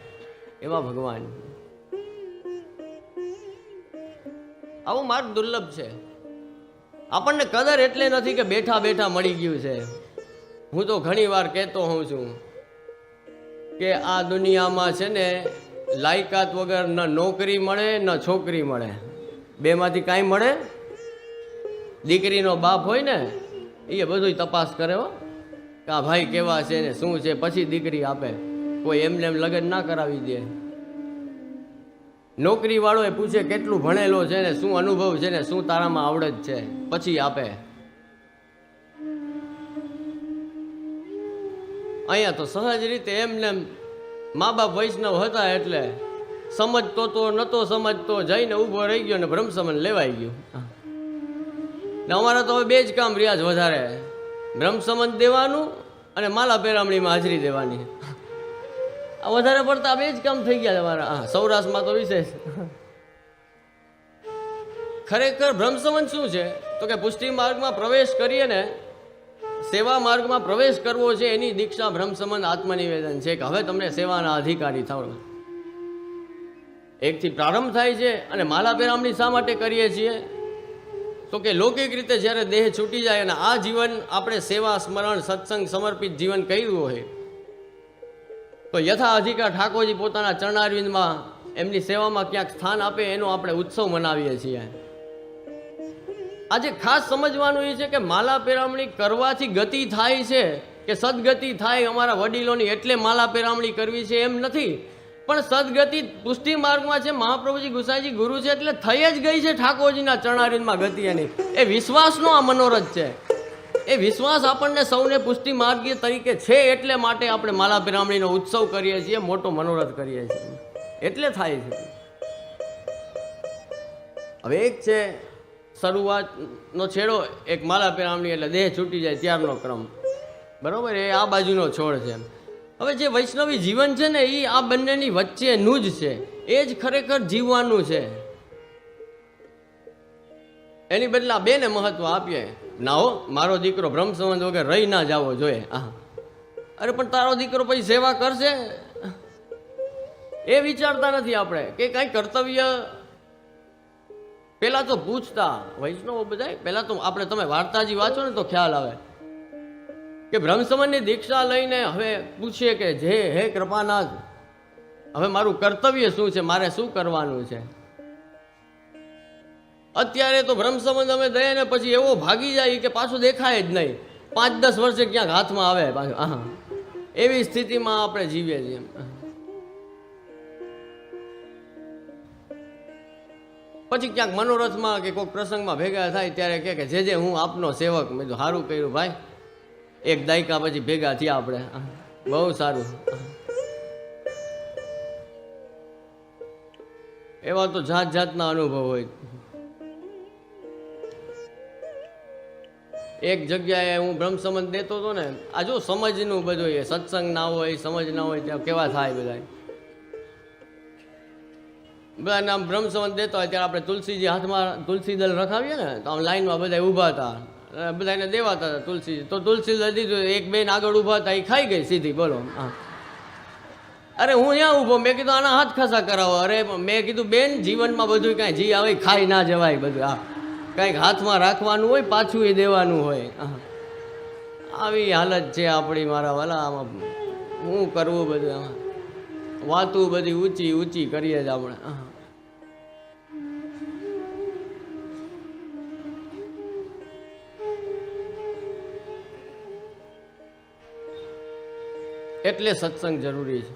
એવા ભગવાન. આવું માર્ગ દુર્લભ છે. આપણને કદર એટલે નથી કે બેઠા બેઠા મળી ગયું છે. હું તો ઘણી વાર કહેતો હોઉં છું કે આ દુનિયામાં છે ને લાયકાત વગર ન નોકરી મળે ન છોકરી મળે, બેમાંથી કાંઈ મળે? દીકરીનો બાપ હોય ને એ બધું તપાસ કરે હો કે આ ભાઈ કેવા છે ને શું છે, પછી દીકરી આપે. કોઈ એમને એમ લગ્ન ના કરાવી દે. નોકરી વાળો એ પૂછે કેટલું ભણેલો છે ને, શું અનુભવ છે ને, શું તારામાં આવડત છે, પછી આપે. અહીંયા તો સહજ રીતે એમને મા બાપ વૈષ્ણવ હતા એટલે સમજતો તો નતો સમજતો, જઈને ઊભો રહી ગયો ને બ્રહ્મસમન લેવાઈ ગયું. ને અમારા તો હવે બે જ કામ રહ્યા જ વધારે, બ્રહ્મસમન દેવાનું અને માલા પેરામણીમાં હાજરી દેવાની. આ વધારે પડતા બે જ કામ થઈ ગયા તમારા. હા, સૌરાષ્ટ્રમાં તો વિશેષ. ખરેખર બ્રહ્મસંબંધ શું છે તો કે પુષ્ટિ માર્ગમાં પ્રવેશ કરીએ ને, સેવા માર્ગમાં પ્રવેશ કરવો છે, એની દીક્ષા બ્રહ્મસંબંધ આત્મનિવેદન છે કે હવે તમને સેવાના અધિકારી થાવ. એકથી પ્રારંભ થાય છે. અને માલા પેરામણી શા માટે કરીએ છીએ તો કે લૌકિક રીતે જ્યારે દેહ છૂટી જાય અને આ જીવન આપણે સેવા, સ્મરણ, સત્સંગ સમર્પિત જીવન કર્યું હોય તો યથા અધિકાર ઠાકોરજી પોતાના ચરણારવિંદમાં એમની સેવામાં ક્યાંક સ્થાન આપે એનો આપણે ઉત્સવ મનાવીએ છીએ. આજે ખાસ સમજવાનું એ છે કે માલા પેરામણી કરવાથી ગતિ થાય છે કે સદગતિ થાય અમારા વડીલોની એટલે માલા પેરામણી કરવી છે એમ નથી. પણ સદગતિ પુષ્ટિ માર્ગમાં છે, મહાપ્રભુજી ગુસાઈજી ગુરુ છે એટલે થઈ જ ગઈ છે ઠાકોરજીના ચરણારવિંદમાં ગતિ એની. એ વિશ્વાસનો આ મનોરથ છે. એ વિશ્વાસ આપણને સૌને પુષ્ટિ માર્ગીય તરીકે છે એટલે માટે આપણે માલા પેરામણીનો ઉત્સવ કરીએ છીએ, મોટો મનોરથ કરીએ છીએ, એટલે થાય છે. હવે એક છે શરૂઆતનો છેડો, એક માલા પેરામણી એટલે દેહ છૂટી જાય ત્યારનો ક્રમ, બરોબર, એ આ બાજુનો છોડ છે. હવે જે વૈષ્ણવી જીવન છે ને એ આ બંનેની વચ્ચેનું જ છે, એ જ ખરેખર જીવવાનું છે. એની બદલે આ બેને મહત્વ આપીએ. ના હો, મારો દીકરો બ્રહ્મસંબંધ વગર રહી ના જવો જોઈએ. હા, અરે પણ તારો દીકરો પછી સેવા કરશે એ વિચારતા નથી આપણે કે કઈ કર્તવ્ય. પેલા તો પૂછતા વૈષ્ણવો બધા, પેલા તો આપણે તમે વાર્તાજી વાંચો ને તો ખ્યાલ આવે કે બ્રહ્મસંબંધની દીક્ષા લઈને હવે પૂછીએ કે જે હે કૃપાનાથ, હવે મારું કર્તવ્ય શું છે, મારે શું કરવાનું છે. અત્યારે તો બ્રહ્મસંબંધ અમે દઈએ ને પછી એવો ભાગી જાય કે પાછું દેખાય જ નહીં, 5-10 વર્ષે ક્યાંક હાથમાં આવે પાછું. હા, એવી સ્થિતિમાં આપણે જીવીએ છીએ. પછી ક્યાંક મનોરથમાં કે કોઈક પ્રસંગમાં ભેગા થાય ત્યારે કે જે હું આપનો સેવક. મેં તો સારું કર્યું ભાઈ, 1 દાયકા પછી ભેગા થયા આપણે, બહુ સારું. એવા તો જાત જાતના અનુભવ હોય. એક જગ્યાએ હું બ્રહ્મસંબંધ દેતો હતો ને, આ જો સમજનું બધું, એ સત્સંગ ના હોય, સમજ ના હોય ત્યાં કેવા થાય બધા. બધા નામ બ્રહ્મસંબંધ દેતો હોય ત્યારે આપણે તુલસીજી હાથમાં તુલસી દળ રખાવીએ ને તો આમ લાઈનમાં બધા ઊભા હતા, બધાને દેવાતા હતા તુલસી. તો તુલસી દળ દીધું, એક બેન આગળ ઊભા હતા, એ ખાઈ ગઈ સીધી, બોલો. હા, અરે હું ત્યાં ઊભો, મેં કીધું આના હાથ ખસા કરાવો. અરે મેં કીધું બેન, જીવનમાં બધું કાંઈ જી આવે ખાઈ ના જવાય બધું. હા, કંઈક હાથમાં રાખવાનું હોય, પાછું એ દેવાનું હોય. આવી હાલત છે આપણી મારા વાલા. આમાં શું કરવું બધું, આમાં વાતું બધી ઊંચી ઊંચી કરીએ જ આપણે. એટલે સત્સંગ જરૂરી છે.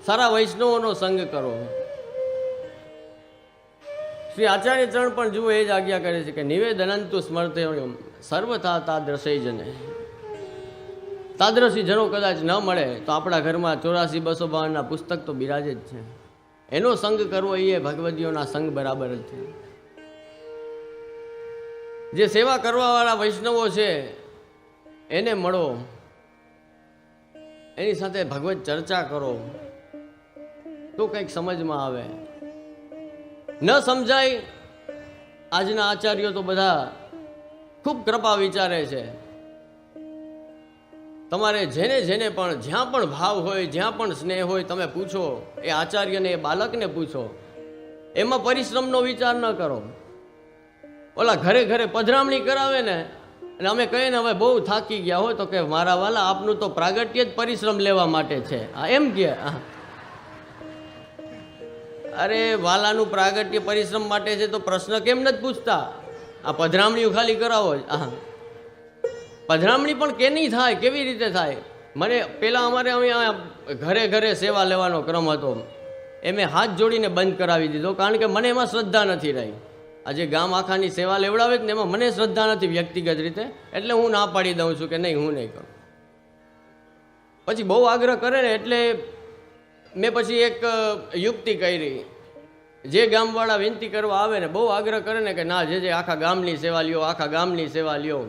સારા વૈષ્ણવોનો સંગ કરો. શ્રી આચાર્ય ચરણ પણ જુઓ એ જ આજ્ઞા કરે છે કે નિવેદનંતુ સ્મર્તે સર્વથા તાદ્રશય જને. તાદ્રશી જનો કદાચ ન મળે તો આપણા ઘરમાં 84-252 પુસ્તક તો બિરાજે જ છે. એનો સંગ કરવો એ ભગવદીઓના સંગ બરાબર જ છે. જે સેવા કરવાવાળા વૈષ્ણવો છે એને મળો, એની સાથે ભગવત ચર્ચા કરો તો કંઈક સમજમાં આવે. ન સમજાય, આજના આચાર્યો તો બધા ખૂબ કૃપા વિચારે છે. તમારે જેને જેને પણ જ્યાં પણ ભાવ હોય, જ્યાં પણ સ્નેહ હોય, તમે પૂછો. એ આચાર્યને, એ બાળકને પૂછો. એમાં પરિશ્રમનો વિચાર ન કરો. ઓલા ઘરે ઘરે પધરામણી કરાવે ને, અને અમે કહીએ ને હવે બહુ થાકી ગયા હોય તો કે મારા વાલા આપનું તો પ્રાગટ્ય જ પરિશ્રમ લેવા માટે છે. એમ કે અરે વાલાનું પ્રાગટ્ય પરિશ્રમ માટે છે તો પ્રશ્ન કેમ નથી પૂછતા? આ પધરામણીઓ ખાલી કરાવો જ. પધરામણી પણ કેની થાય, કેવી રીતે થાય? મને પહેલાં અમારે અહીંયા ઘરે ઘરે સેવા લેવાનો ક્રમ હતો, એ મેં હાથ જોડીને બંધ કરાવી દીધો, કારણ કે મને એમાં શ્રદ્ધા નથી રહી. આજે ગામ આખાની સેવા લેવડાવે જ ને એમાં મને શ્રદ્ધા નથી વ્યક્તિગત રીતે, એટલે હું ના પાડી દઉં છું કે નહીં, હું નહીં કરું. પછી બહુ આગ્રહ કરે ને એટલે મેં પછી એક યુક્તિ કરી. જે ગામવાળા વિનંતી કરવા આવે ને, બહુ આગ્રહ કરે ને કે ના, જે આખા ગામની સેવા લ્યો, આખા ગામની સેવા લ્યો,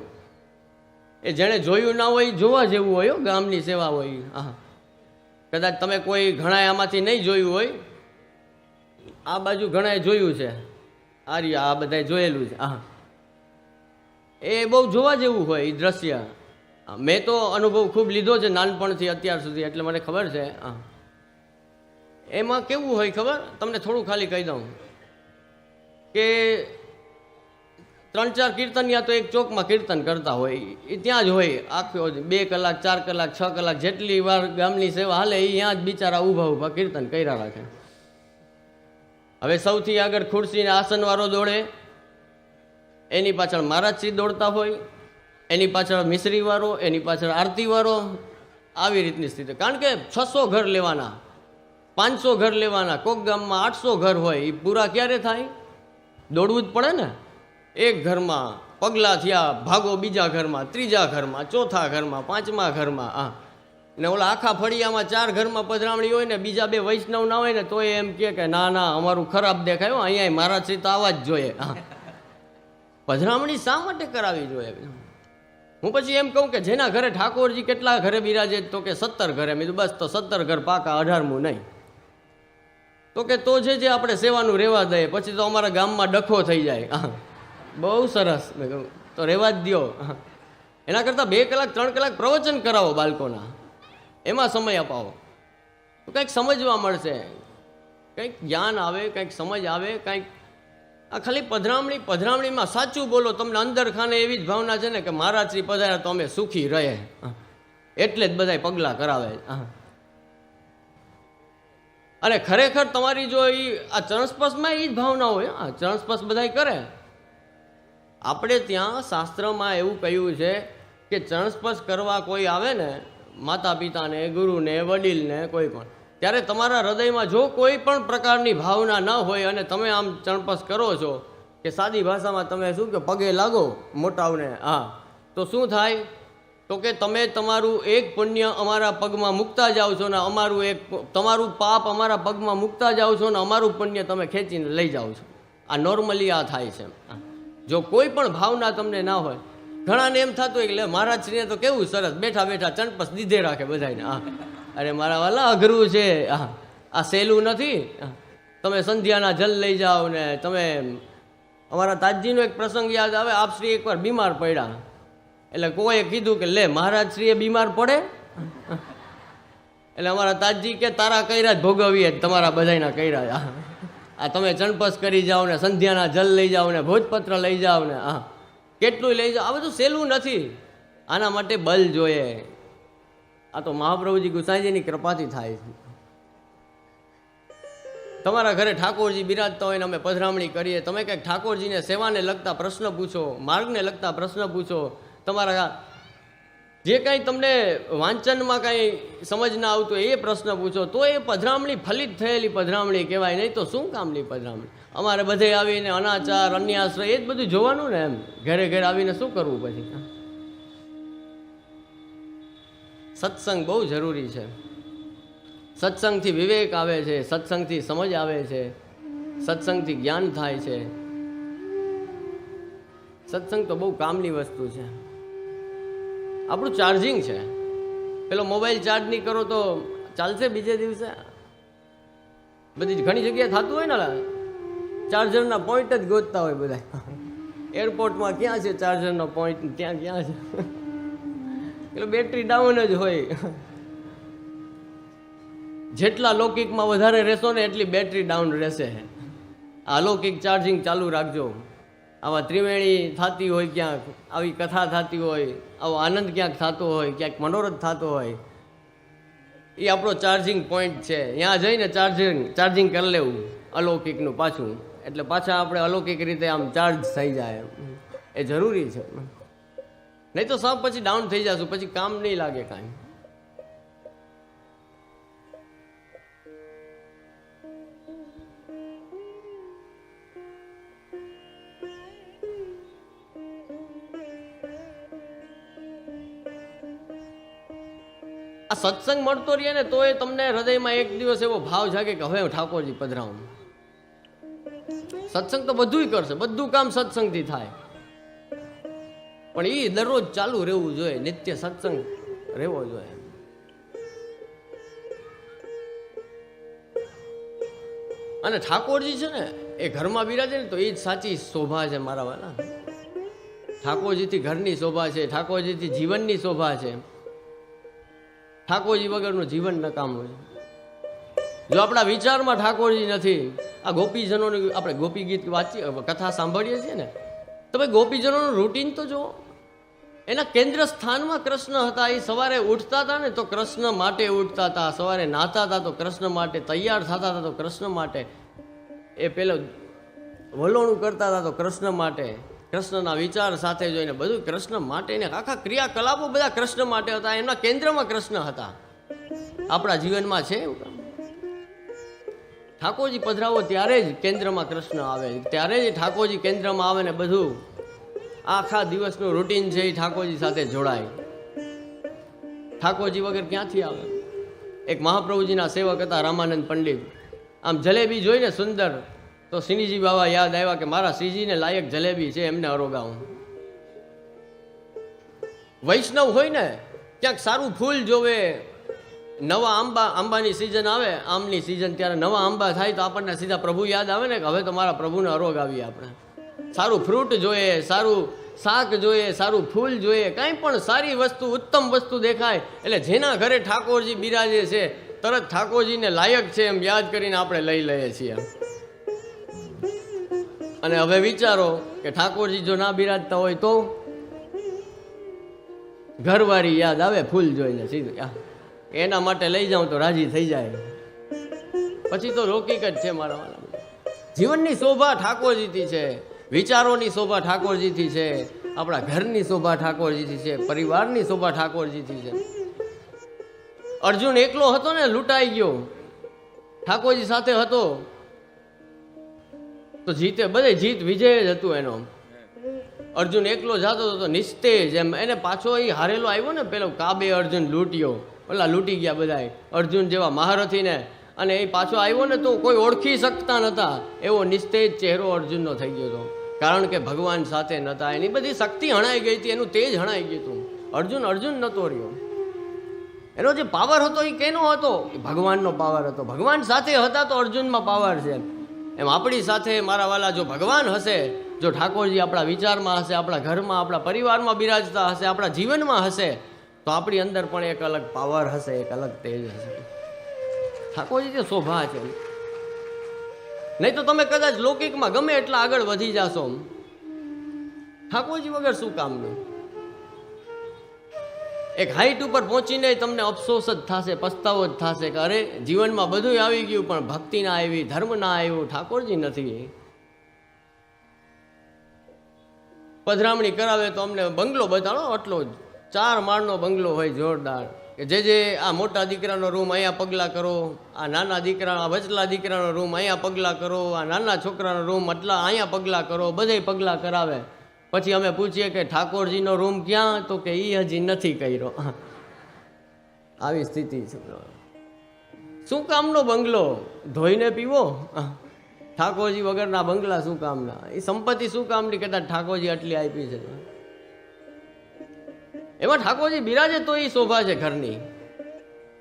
એ જેણે જોયું ના હોય એ જોવા જેવું હોય હો, ગામની સેવા હોય. હા, કદાચ તમે કોઈ ઘણા આમાંથી નહીં જોયું હોય, આ બાજુ ઘણાએ જોયું છે, આ બધાએ જોયેલું છે. હા, એ બહુ જોવા જેવું હોય એ દ્રશ્ય. મેં તો અનુભવ ખૂબ લીધો છે નાનપણથી અત્યાર સુધી, એટલે મને ખબર છે. હા, એમાં કેવું હોય ખબર, તમને થોડું ખાલી કહી દઉં કે 3-4 કીર્તનિયા તો એક ચોકમાં કીર્તન કરતા હોય, એ ત્યાં જ હોય આખો 2 કલાક 4 કલાક 6 કલાક જેટલી વાર ગામની સેવા હાલે એ ત્યાં જ બિચારા ઊભા કીર્તન કર્યા રાખે. હવે સૌથી આગળ ખુરશીને આસનવાળો દોડે, એની પાછળ મહારાજશ્રી દોડતા હોય, એની પાછળ મિશ્રીવાળો, એની પાછળ આરતીવાળો, આવી રીતની સ્થિતિ. કારણ કે 600 ઘર લેવાના, 500 ઘર લેવાના, કોક ગામમાં 800 ઘર હોય, એ પૂરા ક્યારે થાય? દોડવું જ પડે ને. એક ઘરમાં પગલા થયા, ભાગો બીજા ઘરમાં, ત્રીજા ઘરમાં, ચોથા ઘરમાં, પાંચમા ઘરમાં. હા, ને ઓલા આખા ફળિયામાં 4 ઘરમાં પધરામણી હોય ને બીજા 2 વૈષ્ણવ ના હોય ને તો એમ કે ના ના અમારું ખરાબ દેખાય, અહીંયા મહારાજ શ્રી તો આવા જ જોઈએ. હા, પધરામણી શા માટે કરાવી જોઈએ? હું પછી એમ કહું કે જેના ઘરે ઠાકોરજી કેટલા ઘરે બિરાજે, તો કે 17 ઘરે. મેં બસ તો 17 ઘર પાકા, 18મું નહીં. તો કે તો જે આપણે સેવાનું રહેવા દઈએ, પછી તો અમારા ગામમાં ડખો થઈ જાય. હા, બહુ સરસ. મેં કહું તો રહેવા જ દો. એના કરતાં 2 કલાક 3 કલાક પ્રવચન કરાવો બાળકોના, એમાં સમય અપાવો, તો કંઈક સમજવા મળશે, કંઈક જ્ઞાન આવે, કંઈક સમજ આવે, કંઈક. આ ખાલી પધરામણીમાં સાચું બોલો, તમને અંદર ખાને એવી જ ભાવના છે ને કે મહારાજ શ્રી પધાર્યા તો અમે સુખી રહે, એટલે જ બધાય પગલાં કરાવે. અને ખરેખર તમારી જો એ આ ચરણસ્પર્શમાં એ જ ભાવના હોય. હા, ચરણસ્પર્શ બધાય કરે. આપણે ત્યાં શાસ્ત્રમાં એવું કહ્યું છે કે ચરણસ્પર્શ કરવા કોઈ આવે ને, માતા પિતાને, ગુરુને, વડીલને, કોઈ પણ, ત્યારે તમારા હૃદયમાં જો કોઈ પણ પ્રકારની ભાવના ન હોય અને તમે આમ ચરણસ્પર્શ કરો છો, કે સાદી ભાષામાં તમે શું કે પગે લાગો મોટાઓને, હા, તો શું થાય? તો કે તમે તમારું એક પુણ્ય અમારા પગમાં મૂકતા જાઓ છો ને તમારું પાપ અમારા પગમાં મૂકતા જાઓ છો ને અમારું પુણ્ય તમે ખેંચીને લઈ જાઓ છો. આ નોર્મલી આ થાય છે. જો કોઈ પણ ભાવના તમને ના હોય, ઘણાને એમ થતું હોય કે મહારાજશ્રીને તો કેવું સરસ બેઠા બેઠા ચણપસ દીધે રાખે બધાને. હા, અરે મારા વાલા અઘરું છે, આ સહેલું નથી. તમે સંધ્યાના જલ લઈ જાઓ ને તમે. અમારા તાજજીનો એક પ્રસંગ યાદ આવે, આપશ્રી એકવાર બીમાર પડ્યા, એટલે કોઈએ કીધું કે લે મહારાજશ્રીએ બીમાર પડે? એટલે અમારા તાજજી કે તારા કર્યા જ ભોગવીએ તમારા બધાના કર્યા. આ તમે ચણપસ કરી જાઓ ને સંધ્યાના જલ લઈ જાઓ ને ભોજપત્ર લઈ જાઓ ને, હા, કેટલું લઈ જાઓ. આ બધું સહેલું નથી, આના માટે બલ જોઈએ. આ તો મહાપ્રભુજી ગુસાઈજીની કૃપાથી થાય છે. તમારા ઘરે ઠાકોરજી બિરાજતા હોય ને અમે પધરામણી કરીએ, તમે કંઈક ઠાકોરજીને સેવાને લગતા પ્રશ્ન પૂછો, માર્ગને લગતા પ્રશ્ન પૂછો, તમારા જે કાંઈ તમને વાંચનમાં કાંઈ સમજ ના આવતું એ પ્રશ્ન પૂછો, તો એ પધરામણી ફલિત થયેલી પધરામણી કહેવાય. નહીં તો શું કામની પધરામણી? અમારે બધે આવીને અનાચાર, અન્યાશ્રય એ જ બધું જોવાનું ને. એમ ઘરે ઘરે આવીને શું કરવું પછી? સત્સંગ બહુ જરૂરી છે. સત્સંગથી વિવેક આવે છે, સત્સંગથી સમજ આવે છે, સત્સંગથી જ્ઞાન થાય છે. સત્સંગ તો બહુ કામની વસ્તુ છે. આપણું ચાર્જિંગ છે. પેલો મોબાઈલ ચાર્જ નહીં કરો તો ચાલશે બીજે દિવસે? બધી ઘણી જગ્યાએ થતું હોય ને, ચાર્જરના પોઈન્ટ જ ગોતતા હોય બધા. એરપોર્ટમાં ક્યાં છે ચાર્જરનો પોઈન્ટ? ત્યાં ક્યાં છે? એટલે બેટરી ડાઉન જ હોય. જેટલા લૌકિકમાં વધારે રહેશો ને એટલી બેટરી ડાઉન રહેશે. અલૌકિક ચાર્જિંગ ચાલુ રાખજો. આવા ત્રિવેણી થતી હોય, ક્યાંક આવી કથા થતી હોય, આવો આનંદ ક્યાંક થતો હોય, ક્યાંક મનોરથ થતો હોય, એ આપણો ચાર્જિંગ પોઈન્ટ છે. ત્યાં જઈને ચાર્જિંગ કરી લેવું અલૌકિકનું પાછું, એટલે પાછા આપણે અલૌકિક રીતે આમ ચાર્જ થઈ જાય. એ જરૂરી છે. નહીં તો સબ પછી ડાઉન થઈ જશું, પછી કામ નહીં લાગે કાંઈ. આ સત્સંગ મળતો રહે ને તો એ તમને હૃદયમાં એક દિવસ એવો ભાવ જાગે કે હવે હું ઠાકોરજી પધરાવું. સત્સંગ તો બધું કરશે, બધું કામ સત્સંગથી થાય. પણ એ દરરોજ ચાલુ રહેવું જોઈએ, નિત્ય સત્સંગ રહેવો જોઈએ. અને ઠાકોરજી છે ને એ ઘરમાં બિરાજે ને તો એ જ સાચી શોભા છે મારા વાલા. ઠાકોરજીથી ઘરની શોભા છે, ઠાકોરજીથી જીવનની શોભા છે. ઠાકોરજી વગરનું જીવન નકામું છે. જો આપણા વિચારમાં ઠાકોરજી નથી, આ ગોપીજનોની આપણે ગોપી ગીત વાંચીએ, કથા સાંભળીએ છીએ ને, તો ભાઈ ગોપીજનોનું રૂટીન તો જુઓ. એના કેન્દ્ર સ્થાનમાં કૃષ્ણ હતા. એ સવારે ઉઠતા હતા ને તો કૃષ્ણ માટે ઉઠતા હતા, સવારે નાતા હતા તો કૃષ્ણ માટે, તૈયાર થતા હતા તો કૃષ્ણ માટે, એ પેલો વલોણું કરતા હતા તો કૃષ્ણ માટે, કૃષ્ણના વિચાર સાથે જોઈને બધું કૃષ્ણ માટે, ને આખા ક્રિયાકલાપો બધા કૃષ્ણ માટે હતા. એમના કેન્દ્રમાં કૃષ્ણ હતા. આપણા જીવનમાં છે એવું કામ? ઠાકોરજી પધરાવો ત્યારે જ કેન્દ્રમાં કૃષ્ણ આવે, ત્યારે જ ઠાકોરજી કેન્દ્રમાં આવે ને બધું આખા દિવસનું રૂટીન છે એ ઠાકોરજી સાથે જોડાય. ઠાકોરજી વગર ક્યાંથી આવે? એક મહાપ્રભુજીના સેવક હતા રામાનંદ પંડિત. આમ જલેબી જોઈને સુંદર તો શ્રીજી બાબા યાદ આવ્યા કે મારા શ્રીજીને લાયક જલેબી છે, એમને અરોગાવું. વૈષ્ણવ હોય ને ક્યાંક સારું ફૂલ જોવે, નવા આંબાની સિઝન આવે, આમની સિઝન, ત્યારે નવા આંબા થાય તો આપણને સીધા પ્રભુ યાદ આવે ને કે હવે તો મારા પ્રભુને અરોગાવીએ આપણે. સારું ફ્રૂટ જોઈએ, સારું શાક જોઈએ, સારું ફૂલ જોઈએ, કાંઈ પણ સારી વસ્તુ, ઉત્તમ વસ્તુ દેખાય એટલે જેના ઘરે ઠાકોરજી બિરાજે છે તરત ઠાકોરજીને લાયક છે એમ યાદ કરીને આપણે લઈ લઈએ છીએ. અને હવે વિચારો કે ઠાકોરજી જો ના બિરાજતા હોય તો ઘરવાળી યાદ આવે ફૂલ જોઈને સીધું, એના માટે લઈ જાઉં તો રાજી થઈ જાય. પછી તો લૌકિક જ છે મારા વાલા. જીવનની શોભા ઠાકોરજીથી છે, વિચારોની શોભા ઠાકોરજીથી છે, આપણા ઘરની શોભા ઠાકોરજીથી છે, પરિવારની શોભા ઠાકોરજીથી છે. અર્જુન એકલો હતો ને, લૂંટાઈ ગયો, ઠાકોરજી સાથે હતો તો જીતે, બધે જીત વિજય જ હતું એનો. અર્જુન એકલો જતો હતો નિસ્તેજ, એમ એને પાછો એ હારેલો આવ્યો ને, પેલો કાબે અર્જુન લૂંટ્યો, ઓલા લૂંટી ગયા બધા અર્જુન જેવા મહારથીને, અને એ પાછો આવ્યો ને તો કોઈ ઓળખી શકતા નહોતા, એવો નિસ્તેજ ચહેરો અર્જુનનો થઈ ગયો હતો. કારણ કે ભગવાન સાથે નહોતા, એની બધી શક્તિ હણાઈ ગઈ હતી, એનું તેજ હણાઈ ગયું હતું. અર્જુન નહોતો રહ્યો. એનો જે પાવર હતો એ કેનો હતો? ભગવાનનો પાવર હતો. ભગવાન સાથે હતા તો અર્જુનમાં પાવર છે. એમ આપણી સાથે મારા વાલા જો ભગવાન હશે, જો ઠાકોરજી આપણા વિચારમાં હશે, આપણા ઘરમાં, આપણા પરિવારમાં બિરાજતા હશે, આપણા જીવનમાં હશે, તો આપણી અંદર પણ એક અલગ પાવર હશે, એક અલગ તેજ હશે. ઠાકોરજી તે શોભા છે. નહીં તો તમે કદાચ લૌકિકમાં ગમે એટલા આગળ વધી જાશો, ઠાકોરજી વગર શું કામનું? એક હાઈટ ઉપર પહોંચીને તમને અફસોસ જ થશે, પસ્તાવો જ થશે કે અરે જીવનમાં બધું આવી ગયું પણ ભક્તિ ના આવી, ધર્મ ના આવ્યું, ઠાકોરજી નથી. પધરામણી કરાવે તો અમને બંગલો બતાડો, આટલો જ 4 માળનો બંગલો હોય જોરદાર, કે જે આ મોટા દીકરાનો રૂમ અહીંયા પગલાં કરો, આ નાના દીકરા, વચલા દીકરાનો રૂમ અહીંયા પગલાં કરો, આ નાના છોકરાનો રૂમ એટલા અહીંયા પગલાં કરો, બધે પગલાં કરાવે. પછી અમે પૂછીએ કે ઠાકોરજીનો રૂમ ક્યાં? તો કે એ હજી નથી કર્યો. આવી સ્થિતિ છે. શું કામનો બંગલો? ધોઈને પીવો. ઠાકોરજી વગરના બંગલા શું કામના? એ સંપત્તિ શું કામની? કદાચ ઠાકોરજી આટલી આપી છે, એમાં ઠાકોરજી બિરાજે તો એ શોભા છે ઘરની,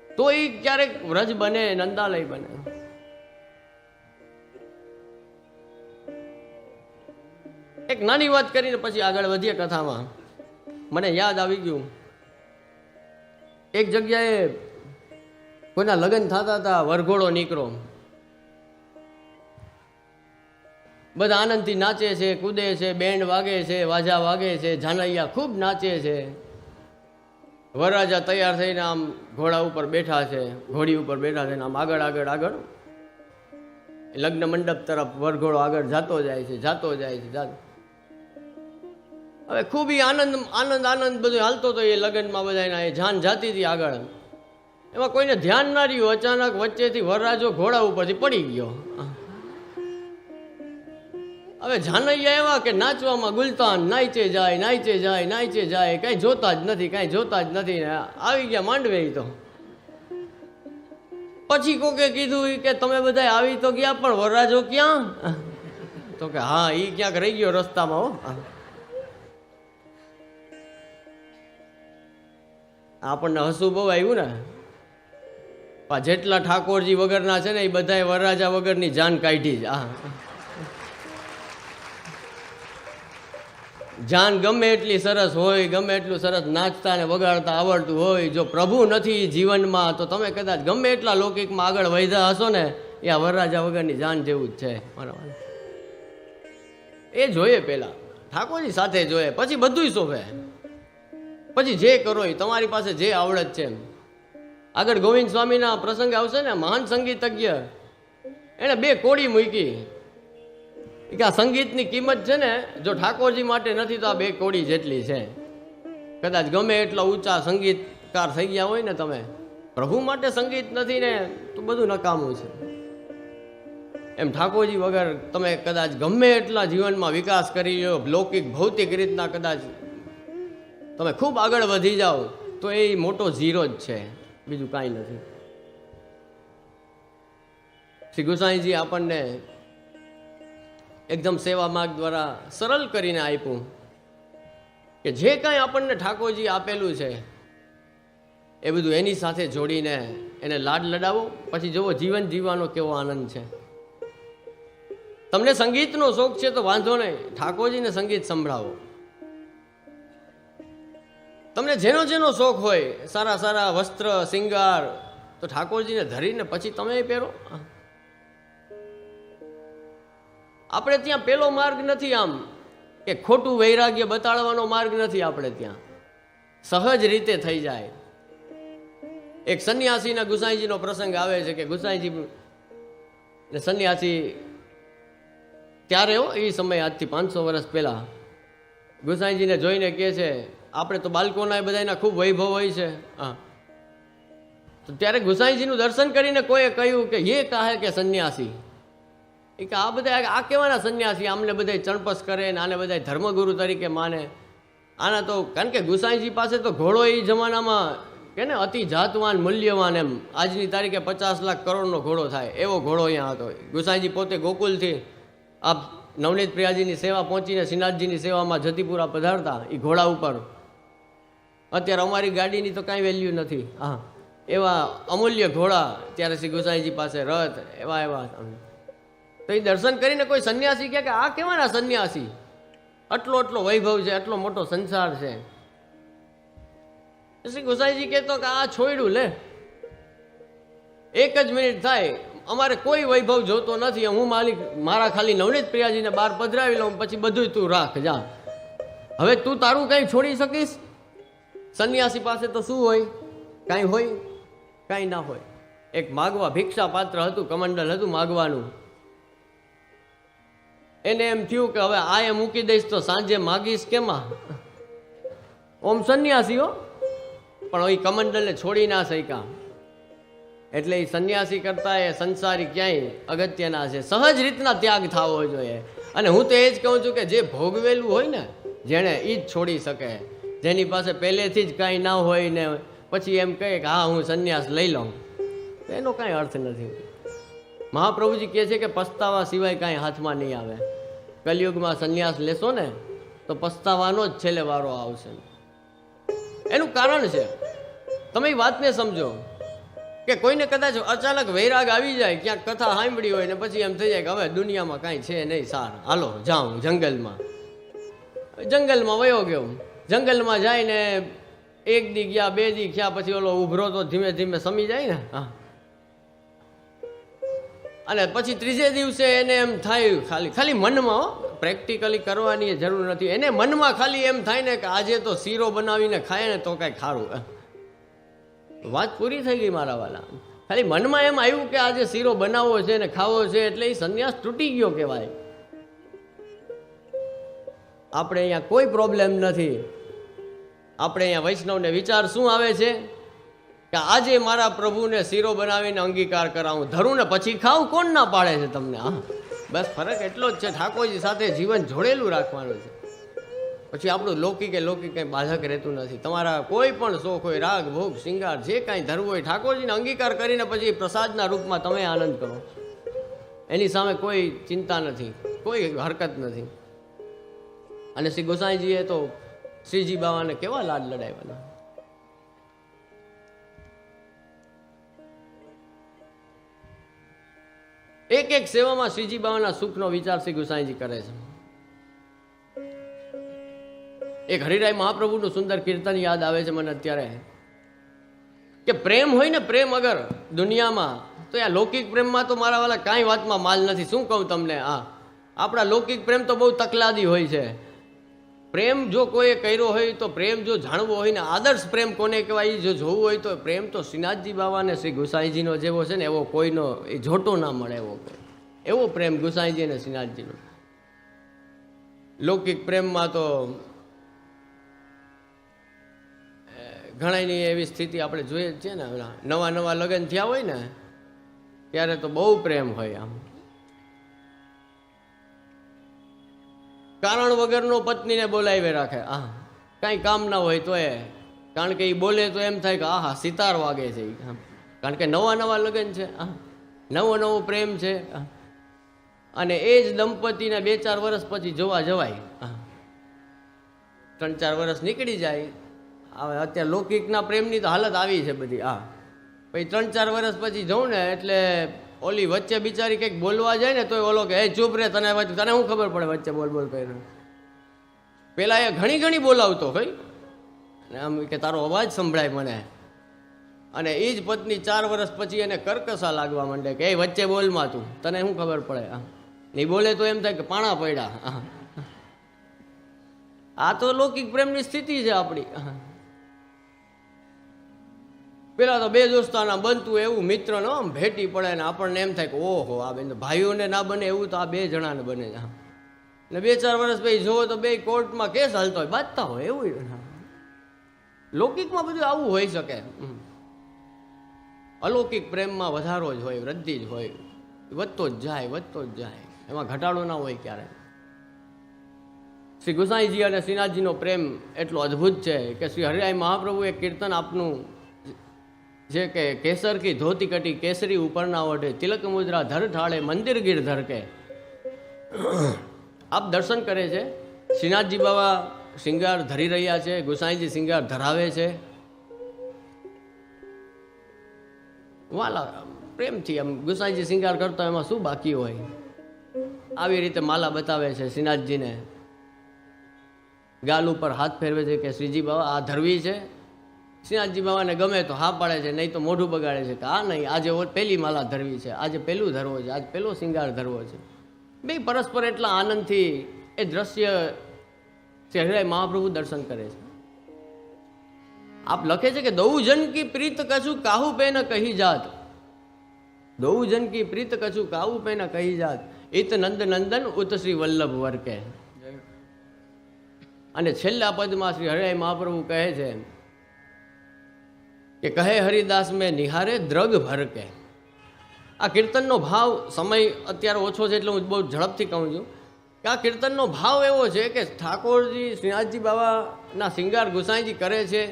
તો એ ક્યારેક વ્રજ બને, નંદાલય બને. એક નાની વાત કરીને પછી આગળ વધીએ કથામાં. મને યાદ આવી ગયું, એક જગ્યાએ કોઈના લગ્ન થતા હતા, વરઘોડો નીકળો, બધા આનંદથી નાચે છે, કૂદે છે, બેન્ડ વાગે છે, વાજા વાગે છે, જાનૈયા ખૂબ નાચે છે. વરરાજા તૈયાર થઈને આમ ઘોડા ઉપર બેઠા છે, ઘોડી ઉપર બેઠા છે, આમ આગળ આગળ આગળ લગ્ન મંડપ તરફ વરઘોડો આગળ જાતો જાય છે, જાતો જાય છે. હવે ખૂબ આનંદ આનંદ આનંદ બધું હાલતો હતો એ લગ્નમાં, બધાના એ જાન જાતી હતી આગળ. એમાં કોઈને ધ્યાન ના રહ્યું, અચાનક વચ્ચેથી વરરાજો ઘોડા ઉપરથી પડી ગયો. હવે જાનૈયા એવા કે નાચવામાં ગુલતાન, નાચે જાય નાચે જાય નાચે જાય, કાંઈ જોતા જ નથી, કાંઈ જોતા જ નથી. આવી ગયા માંડવે. તો પછી કોકે કીધું કે તમે બધા આવી તો ગયા પણ વરરાજો ક્યાં? તો કે હા, એ ક્યાંક રહી ગયો રસ્તામાં. હો, આપણને હસવું બહુ આવ્યું ને. પણ જેટલા ઠાકોરજી વગરના છે ને એ બધાએ વરરાજા વગરની જાન કાઢી જ. જાન ગમે એટલી સરસ હોય, ગમે એટલું સરસ નાચતા ને વગાડતા આવડતું હોય, જો પ્રભુ નથી જીવનમાં તો તમે કદાચ ગમે એટલા લૌકિકમાં આગળ વધ્યા હશો ને એ આ વરરાજા વગરની જાન જેવું જ છે. બરાબર, એ જોઈએ પહેલા ઠાકોરજી સાથે જોઈએ, પછી બધુંય શોભે. પછી જે કરો એ તમારી પાસે જે આવડત છે. આગળ ગોવિંદ સ્વામીના પ્રસંગ આવશે ને, મહાન સંગીતજ્ઞ એને 2 કોડી મૂકી કે આ સંગીતની કિંમત છે ને જો ઠાકોરજી માટે નથી તો આ 2 કોડી જેટલી છે. કદાચ ગમે એટલા ઊંચા સંગીતકાર થઈ ગયા હોય ને તમે, પ્રભુ માટે સંગીત નથી ને તો બધું નકામું છે. એમ ઠાકોરજી વગર તમે કદાચ ગમે એટલા જીવનમાં વિકાસ કરી લો, લૌકિક ભૌતિક રીતના કદાચ તમે ખૂબ આગળ વધી જાઓ તો એ મોટો ઝીરો જ છે, બીજું કાંઈ નથી. શ્રી ગુસાઈજી આપણને એકદમ સેવા માર્ગ દ્વારા સરળ કરીને આપ્યું કે જે કાંઈ આપણને ઠાકોરજી આપેલું છે એ બધું એની સાથે જોડીને એને લાડ લડાવો. પછી જુઓ જીવન જીવવાનો કેવો આનંદ છે. તમને સંગીતનો શોખ છે તો વાંધો નહીં, ઠાકોરજીને સંગીત સંભળાવો. તમને જેનો જેનો શોખ હોય, સારા સારા વસ્ત્ર શિંગાર, તો ઠાકોરજીને ધરીને પછી તમે પહેરો. આપણે ત્યાં પેલો માર્ગ નથી, આમ કે ખોટું વૈરાગ્ય બતાડવાનો માર્ગ નથી. આપણે ત્યાં સહજ રીતે થઈ જાય. એક સંન્યાસીના ગુસાઈજીનો પ્રસંગ આવે છે કે ગુસાઈજી સંન્યાસી ત્યારે એ સમય આજથી 500 વર્ષ પહેલા ગુસાઈજીને જોઈને કહે છે, આપણે તો બાળકોના બધાના ખૂબ વૈભવ હોય છે. હા, તો ત્યારે ગુસાઈજીનું દર્શન કરીને કોઈએ કહ્યું કે એ કહે કે સંન્યાસી, એ કે આ બધા આ કેવાના સંન્યાસી, આમને બધા ચણપસ કરે ને આને બધા ધર્મગુરુ તરીકે માને. આના તો કારણ કે ગુસાઈજી પાસે તો ઘોડો એ જમાનામાં કે ને અતિ જાતવાન મૂલ્યવાન, એમ આજની તારીખે 50 લાખ કરોડનો ઘોડો થાય એવો ઘોડો અહીંયા હતો. ગુસાઈજી પોતે ગોકુલથી આ નવનીત પ્રિયાજીની સેવા પહોંચીને શ્રીનાથજીની સેવામાં જતીપુરા પધારતા એ ઘોડા ઉપર. અત્યારે અમારી ગાડીની તો કાંઈ વેલ્યુ નથી. હા, એવા અમૂલ્ય ઘોડા ત્યારે શ્રી ગુસાઈજી પાસે, રથ એવા એવા. તો એ દર્શન કરીને કોઈ સંન્યાસી કહે કે આ કેવાના સંન્યાસી, આટલો આટલો વૈભવ છે, આટલો મોટો સંસાર છે. શ્રી ગુસાઈજી કહેતો કે આ છોડ્યું લે, 1 જ મિનિટ થાય, અમારે કોઈ વૈભવ જોતો નથી, હું માલિક મારા ખાલી નવનીત પ્રિયાજીને બહાર પધરાવી લઉં, પછી બધું તું રાખ જા. હવે તું તારું કંઈ છોડી શકીશ? સંન્યાસી પાસે તો શું હોય? કાંઈ હોય? કાંઈ ના હોય. એક માગવા ભિક્ષા પાત્ર હતું, કમંડલ હતું માગવાનું. એને એમ થયું કે હવે આ એ મૂકી દઈશ તો સાંજે માગીશ કેમાં? ઓમ સંન્યાસીઓ પણ એ કમંડલને છોડી ના શક્યા. એટલે એ સંન્યાસી કરતા એ સંસારી ક્યાંય અગત્યના છે. સહજ રીતના ત્યાગ થવો જોઈએ. અને હું તો એ જ કહું છું કે જે ભોગવેલું હોય ને, જેણે એ જ છોડી શકે. જેની પાસે પહેલેથી જ કાંઈ ના હોય ને પછી એમ કહે કે હા હું સંન્યાસ લઈ લઉં, તો એનો કાંઈ અર્થ નથી. મહાપ્રભુજી કહે છે કે પસ્તાવા સિવાય કાંઈ હાથમાં નહીં આવે. કલિયુગમાં સંન્યાસ લેશો ને તો પસ્તાવાનો જ છેલ્લે વારો આવશે. એનું કારણ છે, તમે એ વાતને સમજો કે કોઈને કદાચ અચાનક વૈરાગ આવી જાય, ક્યાંક કથા સાંભળી હોય ને પછી એમ થઈ જાય કે હવે દુનિયામાં કાંઈ છે નહીં, સાર હાલો જાઉં જંગલમાં વયો ગયો. જંગલમાં જઈને 1 દી ગયા, 2 દી ગયા, પછી ઓલો ઉભરો તો ધીમે ધીમે સમી જાય ને. હા, અને પછી 3જે દિવસે એને એમ થાય, ખાલી મનમાં, પ્રેક્ટિકલી કરવાની જરૂર નથી, એને મનમાં ખાલી એમ થાય ને કે આજે તો શીરો બનાવીને ખાય ને તો કાંઈ ખારું. વાત પૂરી થઈ ગઈ મારા વાલા. ખાલી મનમાં એમ આવ્યું કે આજે શીરો બનાવવો છે ને ખાવો છે, એટલે એ સંન્યાસ તૂટી ગયો કહેવાય. આપણે અહીંયા કોઈ પ્રોબ્લેમ નથી. આપણે અહીંયા વૈષ્ણવને વિચાર શું આવે છે કે આજે મારા પ્રભુને શીરો બનાવીને અંગીકાર કરાવું, ધરું ને પછી ખાવું, કોણ ના પાડે છે તમને? હા, બસ ફરક એટલો જ છે, ઠાકોરજી સાથે જીવન જોડેલું રાખવાનું છે. પછી આપણું લૌકિક કંઈ બાધક રહેતું નથી. તમારા કોઈ પણ શોખ હોય, રાગ ભોગ શિંગાર જે કાંઈ ધરવું હોય, ઠાકોરજીને અંગીકાર કરીને પછી પ્રસાદના રૂપમાં તમે આનંદ કરો. એની સામે કોઈ ચિંતા નથી, કોઈ હરકત નથી. અને શ્રી ગોસાઈજીએ તો શ્રીજી બાવાને કેવા લાડ લડાવ્યા. એક એક સેવામાં શ્રીજી બાવાના સુખનો વિચાર શ્રી ગુસાઈજી કરે છે. એક હરિરાય મહાપ્રભુનું સુંદર કીર્તન યાદ આવે છે મને અત્યારે, કે પ્રેમ હોય ને, પ્રેમ અગર દુનિયામાં, તો આ લૌકિક પ્રેમમાં તો મારા વાલા કાંઈ વાતમાં માલ નથી. શું કહું તમને, આપણા લૌકિક પ્રેમ તો બહુ તકલાદી હોય છે. પ્રેમ જો કોઈએ કર્યો હોય તો, પ્રેમ જો જાણવો હોય ને, આદર્શ પ્રેમ કોને કહેવાય જો જોવું હોય તો, પ્રેમ તો શ્રીનાથજી બાબા અને શ્રી ગુસાઈજીનો જેવો છે ને, એવો કોઈનો એ જોટો ના મળે એવો પ્રેમ ગુસાઈજી અને શ્રીનાથજીનો. લૌકિક પ્રેમમાં તો ઘણાની એવી સ્થિતિ આપણે જોઈએ જ છે ને, નવા નવા લગ્ન થયા હોય ને ત્યારે તો બહુ પ્રેમ હોય, આમ કારણ વગરનો પત્નીને બોલાવી રાખે. કાંઈ કામ ના હોય તો એ, કારણ કે એ બોલે તો એમ થાય કે આહા સિતાર વાગે છે, કારણ કે નવા નવા લગ્ન છે, નવો નવો પ્રેમ છે. અને એ જ દંપતીને 2-4 વર્ષ પછી જોવા જવાય, 3-4 વર્ષ નીકળી જાય. હવે અત્યારે લૌકિકના પ્રેમની તો હાલત આવી છે બધી. પછી 3-4 વર્ષ પછી જઉં ને એટલે ઓલી વચ્ચે બિચારી કંઈક બોલવા જાય ને તો ઓલો કે એ ચૂપ રે, તને શું ખબર પડે વચ્ચે બોલ બોલ કર્યું. પેલા એ ઘણી ઘણી બોલાવતો હોય ને, આમ કે તારો અવાજ સંભળાય મને. અને એ જ પત્ની 4 વર્ષ પછી એને કરકસા લાગવા માંડે કે એ વચ્ચે બોલમાં તું, તને શું ખબર પડે. નહીં બોલે તો એમ થાય કે પાણા પડ્યા. આ તો લૌકિક પ્રેમની સ્થિતિ છે આપણી. પેલા તો 2 દોસ્તાના બનતું એવું મિત્ર નો આમ ભેટી પડે ને આપણને એમ થાય કે ઓહો આ બેન ભાઈઓને ના બને એવું તો આ 2 જણાને બને છે. ને 2-4 વર્ષ પછી જોવો તો 2 કોર્ટમાં કેસ હાલતો હોય, બાંધતા હોય. એવું લૌકિકમાં બધું આવું હોઈ શકે. અલૌકિક પ્રેમમાં વધારો જ હોય, વૃદ્ધિ જ હોય, વધતો જ જાય, એમાં ઘટાડો ના હોય ક્યારે. શ્રી ગુસાઈજી અને શ્રીનાથજીનો પ્રેમ એટલો અદ્ભુત છે કે શ્રી હરિરાય મહાપ્રભુ એક કીર્તન આપનું જે કે કેસર કી ધોતી કટી કેસરી ઉપરના ઓઢે તિલક મુદ્રા ધર ઠાળે મંદિર ગીર ધર કે. આપ દર્શન કરે છે, શ્રીનાથજી બાબા શિંગાર ધરી રહ્યા છે, ગુસાઈજી શિંગાર ધરાવે છે. વાલા પ્રેમથી આમ ગુસાઈજી શિંગાર કરતા એમાં શું બાકી હોય. આવી રીતે માલા બતાવે છે શ્રીનાથજીને, ગાલ ઉપર હાથ ફેરવે છે કે શ્રીજી બાબા આ ધરવી છે. શ્રીનાથજી બાબાને ગમે તો હા પાડે છે, નહીં તો મોઢું બગાડે છે કે આ નહીં, આજે પહેલી માલા ધરવી છે, આજે પહેલું ધરવો છે, આજે પહેલો શિંગાર ધરવો છે. બે પરસ્પર એટલા આનંદથી એ દ્રશ્ય શ્રી હરિરાય મહાપ્રભુ દર્શન કરે છે. આપ લખે છે કે દૌ જન કી પ્રીત કછું કાહુ પે ન કહી જાત, દૌ જન કી પ્રીત કછું કાહુ પે ન કહી જાત, ઇત નંદ નંદન ઉત શ્રી વલ્લભ વર્કે. અને છેલ્લા પદમાં શ્રી હરિરાય મહાપ્રભુ કહે છે કે કહે હરિદાસ મેં નિહારે દ્રગ ભર કે. આ કીર્તનનો ભાવ, સમય અત્યારે ઓછો છે એટલે હું બહુ ઝડપથી કહું છું કે આ કીર્તનનો ભાવ એવો છે કે ઠાકોરજી શ્રીનાથજી બાબાના શિંગાર ગુસાઈજી કરે છે.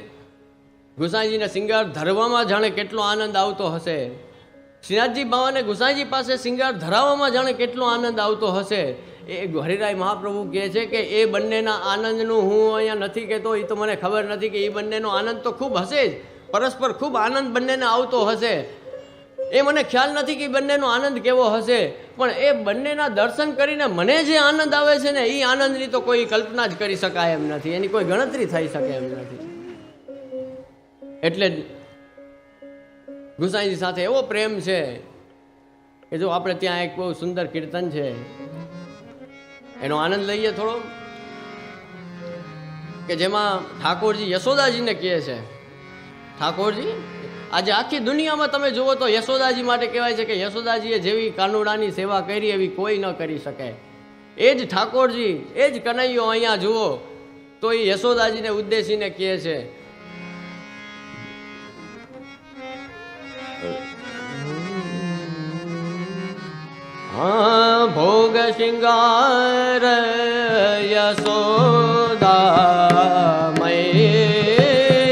ગુસાઈજીના શિંગાર ધરવામાં જાણે કેટલો આનંદ આવતો હશે, શ્રીનાથજી બાબાને ગુસાઈજી પાસે શિંગાર ધરાવવામાં જાણે કેટલો આનંદ આવતો હશે. એ હરિરાય મહાપ્રભુ કહે છે કે એ બંનેના આનંદનું હું અહીંયા નથી કહેતો, એ તો મને ખબર નથી કે એ બંનેનો આનંદ તો ખૂબ હશે જ, પરસ્પર ખૂબ આનંદ બંનેને આવતો હશે. એ મને ખ્યાલ નથી કે બંનેનો આનંદ કેવો હશે, પણ એ બંનેના દર્શન કરીને મને જે આનંદ આવે છે ને, એ આનંદની તો કોઈ કલ્પના જ કરી શકાય એમ નથી, એની કોઈ ગણતરી થઈ શકે એમ નથી. એટલે ગુસાઈજી સાથે એવો પ્રેમ છે કે જો આપણે ત્યાં એક બહુ સુંદર કીર્તન છે, એનો આનંદ લઈએ થોડો, કે જેમાં ઠાકોરજી યશોદાજીને કહે છે, ઠાકોરજી આજે આખી દુનિયામાં તમે જુઓ તો યશોદાજી માટે કહેવાય છે કે યશોદાજીએ જેવી કાનુડાની સેવા કરી એવી કોઈ ન કરી શકે. એ જ ઠાકોરજી, એ જ કનૈયો અહીંયા જુઓ તો એ યશોદાજીને ઉદ્દેશીને કહે છે ભોગ શિંગાર યશોદા મૈયા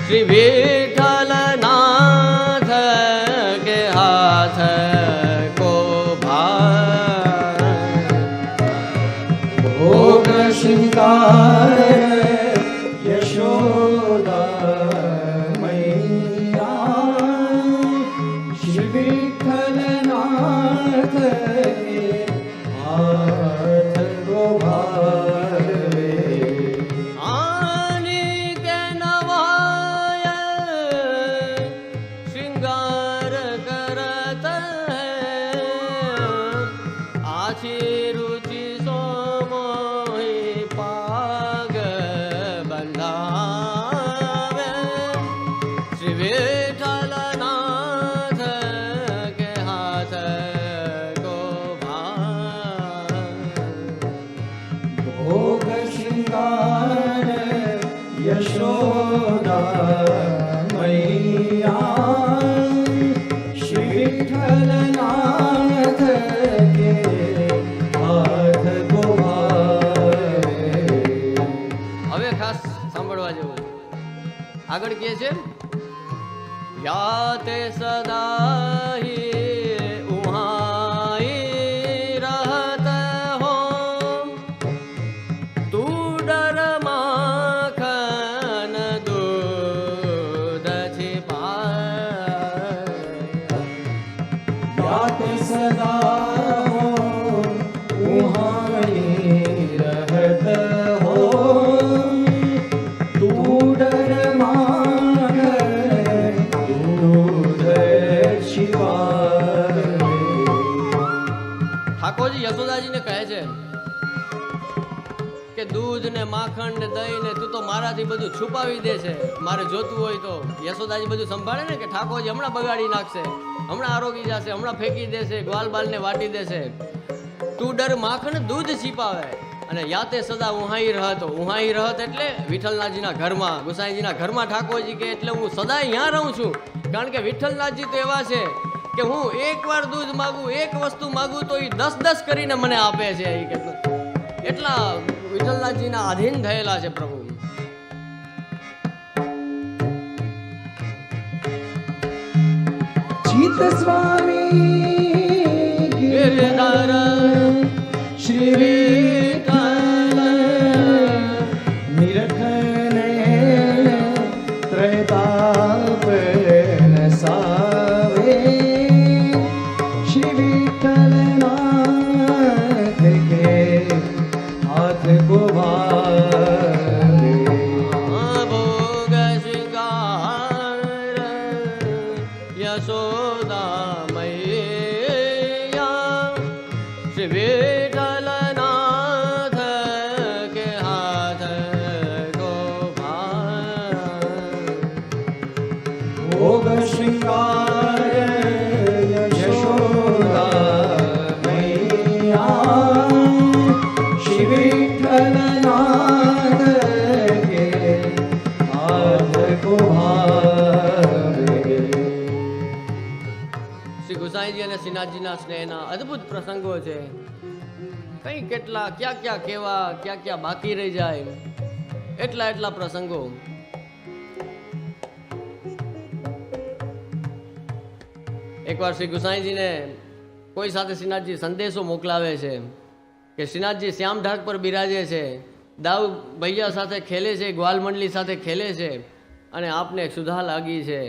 શ્રી વિઠ્ઠલનાથ કે હાથ કો ભાર. ભોગ શિંગાર યશોદા મૈયા શ્રી વિઠ્ઠલનાથ કે હાથ ગોભાવે આની કે નવાય શ્રૃંગાર કરત આછી રુચિ સોમોહી પાગ બંધાવે શ્રી વિઠ્ઠલનાથ કે હાથ ભોગ શૃંગાર યશોદા મૈયા શ્રી વિઠ્ઠલનાથ કે હાથ ગોભાવે હવે ખાસ સાંભળવા જેવું આગળ કહે છે યાતે સદા હી ઉહાઈ રહત હો તું ડર માખન દૂધ છિપાય यात सदा हो उहाई रहत हो तू डर मान दूध छिपावे ઠાકોરજી યશોદાજીને કહે છે કે દૂધ ને માખણ ને દહીં ને તું તો મારાથી બધું છુપાવી દે છે, મારે જોતું હોય તો. યશોદાજી બધું સંભાળે ને કે ઠાકોરજી હમણાં બગાડી નાખશે, હમણાં આરોગી જશે, હમણાં ફેંકી દેશે, ગ્વાલ બાલ ને વાટી દેશે. તું ડર માખણ દૂધ છીપાવે અને યાતે સદા ઉહાઈ રહત. ઉહાઈ રહત એટલે વિઠ્ઠલનાથજીના ઘરમાં, ગુસાઈજીના ઘરમાં ઠાકોરજી કે એટલે હું સદા અહીંયા રહું છું. કારણ કે વિઠ્ઠલનાથજી તો એવા છે કે હું એકવાર દૂધ માગું, એક વસ્તુ માગું તો એ 10 કરીને મને આપે છે. એ કેટલું એટલા વિઠ્ઠલનાથજીના આધીન થયેલા છે પ્રભુ. चित स्वामी गिरधर श्री विठ्ठल निरखने त्रैताप नसावे श्री विठ्ठलनाथ के हाथ गोभावे ભોગ શૃંગાર યશોદા મૈયા શ્રી વિઠ્ઠલનાથ કે હાથ ગોભાવે. भोग श्रृंगार यशोदा मैया श्री विठ्ठलनाथ के हाथ गोभावे શ્રી ગુસાઈજી અને શ્રીનાથજીના સ્નેહના અદ્ભુત પ્રસંગો છે. કઈ કેટલા ક્યાં ક્યાં કેવા, ક્યાં ક્યાં બાકી રહી જાય, એટલા પ્રસંગો. એકવાર શ્રી ગુસાઈજીને કોઈ સાથે શ્રીનાથજી સંદેશો મોકલાવે છે કે શ્રીનાથજી શ્યામ ઢાક પર બિરાજે છે, દાવ ભૈયા સાથે ખેલે છે, ગ્વાલ મંડલી સાથે ખેલે છે અને આપને સુધા લાગી છે,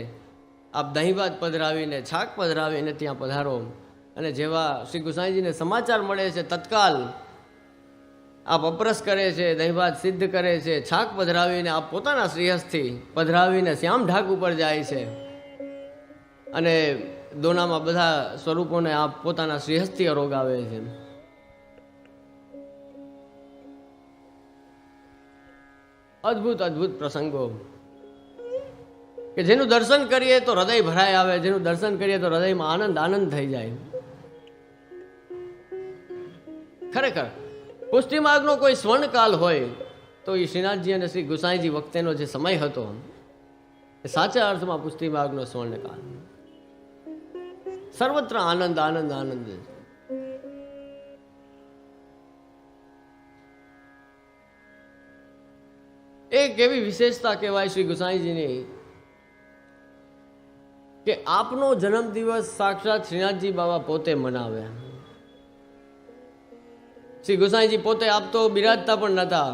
આપ દહીં ભાત પધરાવીને, છાક પધરાવીને ત્યાં પધારો. અને જેવા શ્રી ગુસાઈજીને સમાચાર મળે છે તત્કાલ આપ અપરસ કરે છે, દહીં ભાત સિદ્ધ કરે છે, છાક પધરાવીને આપ પોતાના શ્રીહસ્તથી પધરાવીને શ્યામ ઢાક ઉપર જાય છે અને દોનામાં બધા સ્વરૂપોને આપ પોતાના શ્રીહસ્તથી અરોગાવે છે. અદ્ભુત અદ્ભુત પ્રસંગો કે જેનું દર્શન કરીએ તો હૃદય ભરાય આવે, જેનું દર્શન કરીએ તો હૃદયમાં આનંદ થઈ જાય. ખરેખર પુષ્ટિ માર્ગનો કોઈ સ્વર્ણકાલ હોય તો એ શ્રીનાથજી અને શ્રી ગુસાઈજી વખતેનો જે સમય હતો એ સાચા અર્થમાં પુષ્ટિ માર્ગનો સ્વર્ણકાલ. સર્વત્ર આનંદ આનંદ આનંદ. એક એવી વિશેષતા કહેવાય શ્રી ગુસાઈજીની કે આપનો જન્મદિવસ સાક્ષાત શ્રીનાથજી બાબા પોતે મનાવે. શ્રી ગુસાઈજી પોતે આપ તો બિરાજતા પણ નહોતા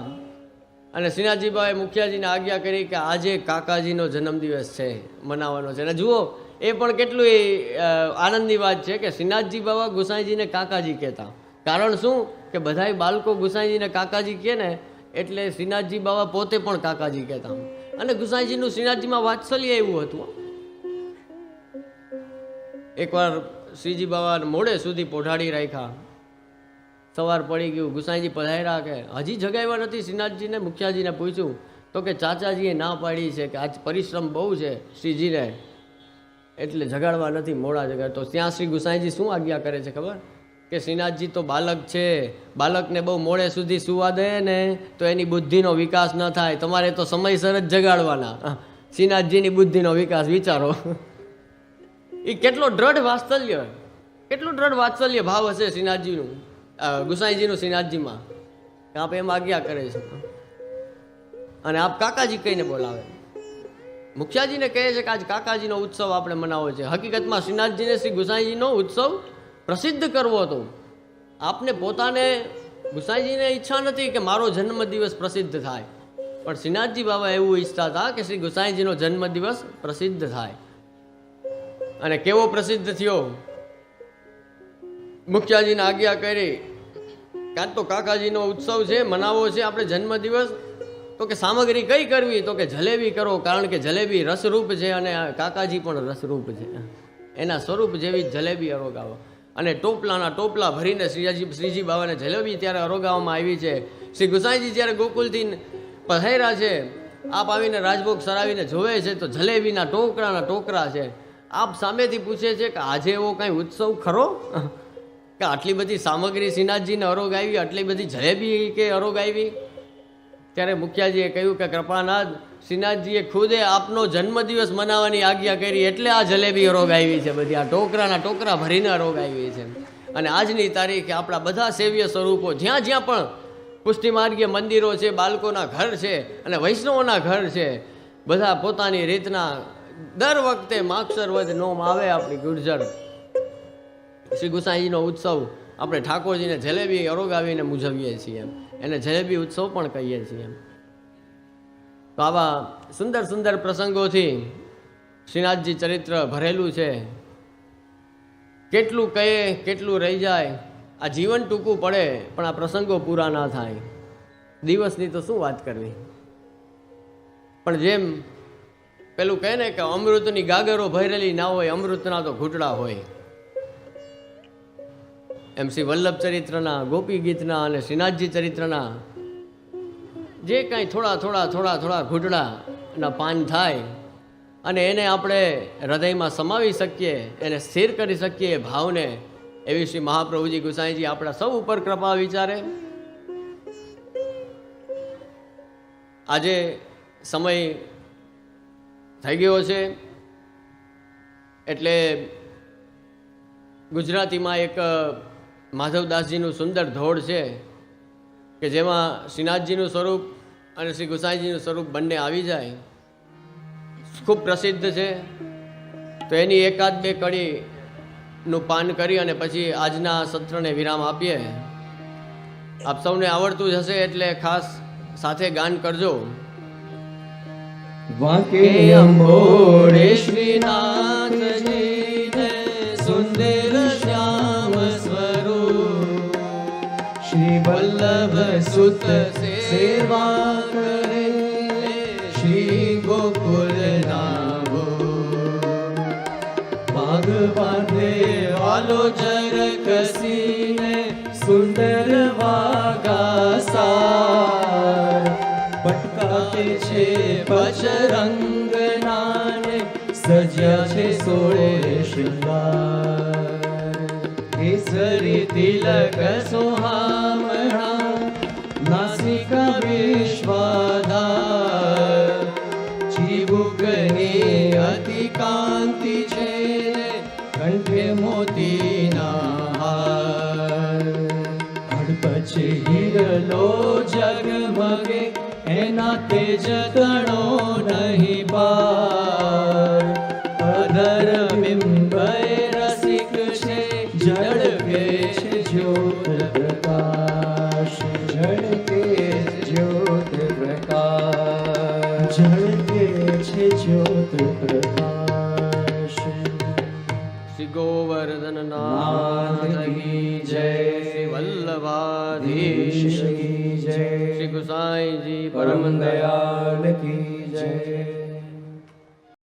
અને શ્રીનાથજી બાબાએ મુખિયાજીને આજ્ઞા કરી કે આજે કાકાજીનો જન્મદિવસ છે, મનાવવાનો છે. અને જુઓ એ પણ કેટલું આનંદની વાત છે કે શ્રીનાથજી બાબા ગુસાઈજીને કાકાજી કહેતા. કારણ શું કે બધાય બાળકો ગુસાઈજીને કાકાજી કહે ને એટલે શ્રીનાથજી બાબા પોતે પણ કાકાજી કહેતા. અને ગુસાઈજીનું શ્રીનાથજીમાં વાત્સલ્ય એવું હતું. એકવાર શ્રીજી બાબા મોડે સુધી પોઢાડી રાખ્યા. સવાર પડી ગયું, ગુસાઈજી પધાર્યા કે હજી જગાવ્યા નથી શ્રીનાથજીને. મુખિયાજીને પૂછ્યું તો કે ચાચાજીએ ના પાડી છે કે આજ પરિશ્રમ બહુ છે શ્રીજીને, એટલે જગાડવા નથી, મોડા જગાડ. તો ત્યાં શ્રી ગુસાઈજી શું આજ્ઞા કરે છે ખબર? કે શ્રીનાથજી તો બાલક છે, બાલકને બહુ મોડે સુધી સુવા દે ને તો એની બુદ્ધિનો વિકાસ ન થાય, તમારે તો સમયસર જ જગાડવાના. શ્રીનાથજીની બુદ્ધિનો વિકાસ વિચારો. એ કેટલો દ્રઢ વાત્સલ્ય, કેટલું દ્રઢ વાત્સલ્ય ભાવ હશે શ્રીનાથજીનું, ગુસાઈજીનું શ્રીનાથજીમાં, કે આપ એમ આજ્ઞા કરે છે અને આપ કાકાજી કહીને બોલાવે. મુખિયાજીને કહે છે કે આજ કાકાજીનો ઉત્સવ આપણે મનાવો છે. હકીકતમાં શ્રીનાથજીને શ્રી ગુસાઈજીનો ઉત્સવ પ્રસિદ્ધ કરવો હતો. આપને પોતાને ગુસાઈજીને ઈચ્છા નથી કે મારો જન્મદિવસ પ્રસિદ્ધ થાય, પણ શ્રીનાથજી બાબા એવું ઈચ્છતા હતા કે શ્રી ગુસાઈજીનો જન્મદિવસ પ્રસિદ્ધ થાય. અને કેવો પ્રસિદ્ધ થયો? મુખિયાજીને આજ્ઞા કરી કાં તો કાકાજીનો ઉત્સવ છે, મનાવો છે આપણે જન્મદિવસ, તો કે સામગ્રી કઈ કરવી? તો કે જલેબી કરો, કારણ કે જલેબી રસરૂપ છે અને કાકાજી પણ રસરૂપ છે. એના સ્વરૂપ જેવી જલેબી અરોગાવો. અને ટોપલાના ટોપલા ભરીને શ્રીજી બાબાને જલેબી ત્યારે અરોગાવવામાં આવી છે. શ્રી ગુસાઈજી જ્યારે ગોકુલથી પધાર્યા છે, આપ આવીને રાજભોગ સરાવીને જોવે છે તો જલેબીના ટોકરાના ટોકરા છે. આપ સામેથી પૂછે છે કે આજે એવો કાંઈ ઉત્સવ ખરો કે આટલી બધી સામગ્રી શ્રીનાથજીને અરોગાવી, આટલી બધી જલેબી કે અરોગાવી? ત્યારે મુખિયાજીએ કહ્યું કે કૃપાનાથ, શ્રીનાથજીએ ખુદે આપનો જન્મદિવસ મનાવવાની આજ્ઞા કરી એટલે આ જલેબી અરોગાવી છે, બધી આ ટોકરાના ટોકરા ભરીને અરોગાવી છે. અને આજની તારીખે આપણા બધા સેવ્ય સ્વરૂપો જ્યાં જ્યાં પણ પુષ્ટિમાર્ગીય મંદિરો છે, બાળકોના ઘર છે અને વૈષ્ણવોના ઘર છે, બધા પોતાની રીતના દર વખતે માગસર વધ નોમ આવે આપણી ગુર્જર શ્રી ગુસાઈજીનો ઉત્સવ આપણે ઠાકોરજીને જલેબી અરોગાવીને મૂજવીએ છીએ. એને જલેબી ઉત્સવ પણ કહીએ છીએ. તો આવા સુંદર સુંદર પ્રસંગોથી શ્રીનાથજી ચરિત્ર ભરેલું છે. કેટલું કહે કેટલું રહી જાય. આ જીવન ટૂંકું પડે પણ આ પ્રસંગો પૂરા ના થાય. દિવસની તો શું વાત કરવી. પણ જેમ પેલું કહે ને કે અમૃતની ગાગરો ભરેલી ના હોય, અમૃતના તો ઘૂંટડા હોય. એમ શ્રી વલ્લભ ચરિત્રના, ગોપી ગીતના અને શ્રીનાથજી ચરિત્રના જે કાંઈ થોડા થોડા થોડા થોડા ઘૂંટડાના પાન થાય અને એને આપણે હૃદયમાં સમાવી શકીએ, એને સ્થિર કરી શકીએ ભાવને, એવી શ્રી મહાપ્રભુજી ગુસાઈજી આપણા સૌ ઉપર કૃપા વિચારે. આજે સમય થઈ ગયો છે એટલે ગુજરાતીમાં એક માધવદાસજીનું સુંદર ધોળ છે કે જેમાં શ્રીનાથજીનું સ્વરૂપ અને શ્રી ગુસાઈજીનું સ્વરૂપ બંને આવી જાય. ખૂબ પ્રસિદ્ધ છે. તો એની એકાદ બે કડીનું પાન કરી અને પછી આજના સત્રને વિરામ આપીએ. આપ સૌને આવડતું જ હશે એટલે ખાસ સાથે ગાન કરજો. વાંકે અંબોડે શ્રીનાથજીને સુંદર શ્યામ સ્વરૂપ, શ્રી વલ્લભ સુત સેવા કરે શ્રી ગોકુલ નાવો. વાઘ બાંધે વાલો જર કસીને સુંદર વાગા સાર, પટકાતે છે પચરંગ નાને સજ્યા છે સોળે શૃંગાર. કેસરી તિલક સોહામણા નાસિકા વિશ્વાધાર, ચીબુકની અતિ કાંતિ છે કંઠે મોતીના હાર. હડપછ હિરલો જગમગે એના તેજ તણો નહીં પાર. અધર બિંબે રસિક છે ઝળકે છે જ્યોત પ્રકાશ, ઝળકે જ્યોત પ્રકાશ, ઝળકે છે જ્યોત પ્રકાશ. નંદન નાથ કી જય, શ્રી વલ્લભાધીશ કી જય, શ્રી ગુસાઈજી પરમ પરમ દયાળ દયાળ કી જય.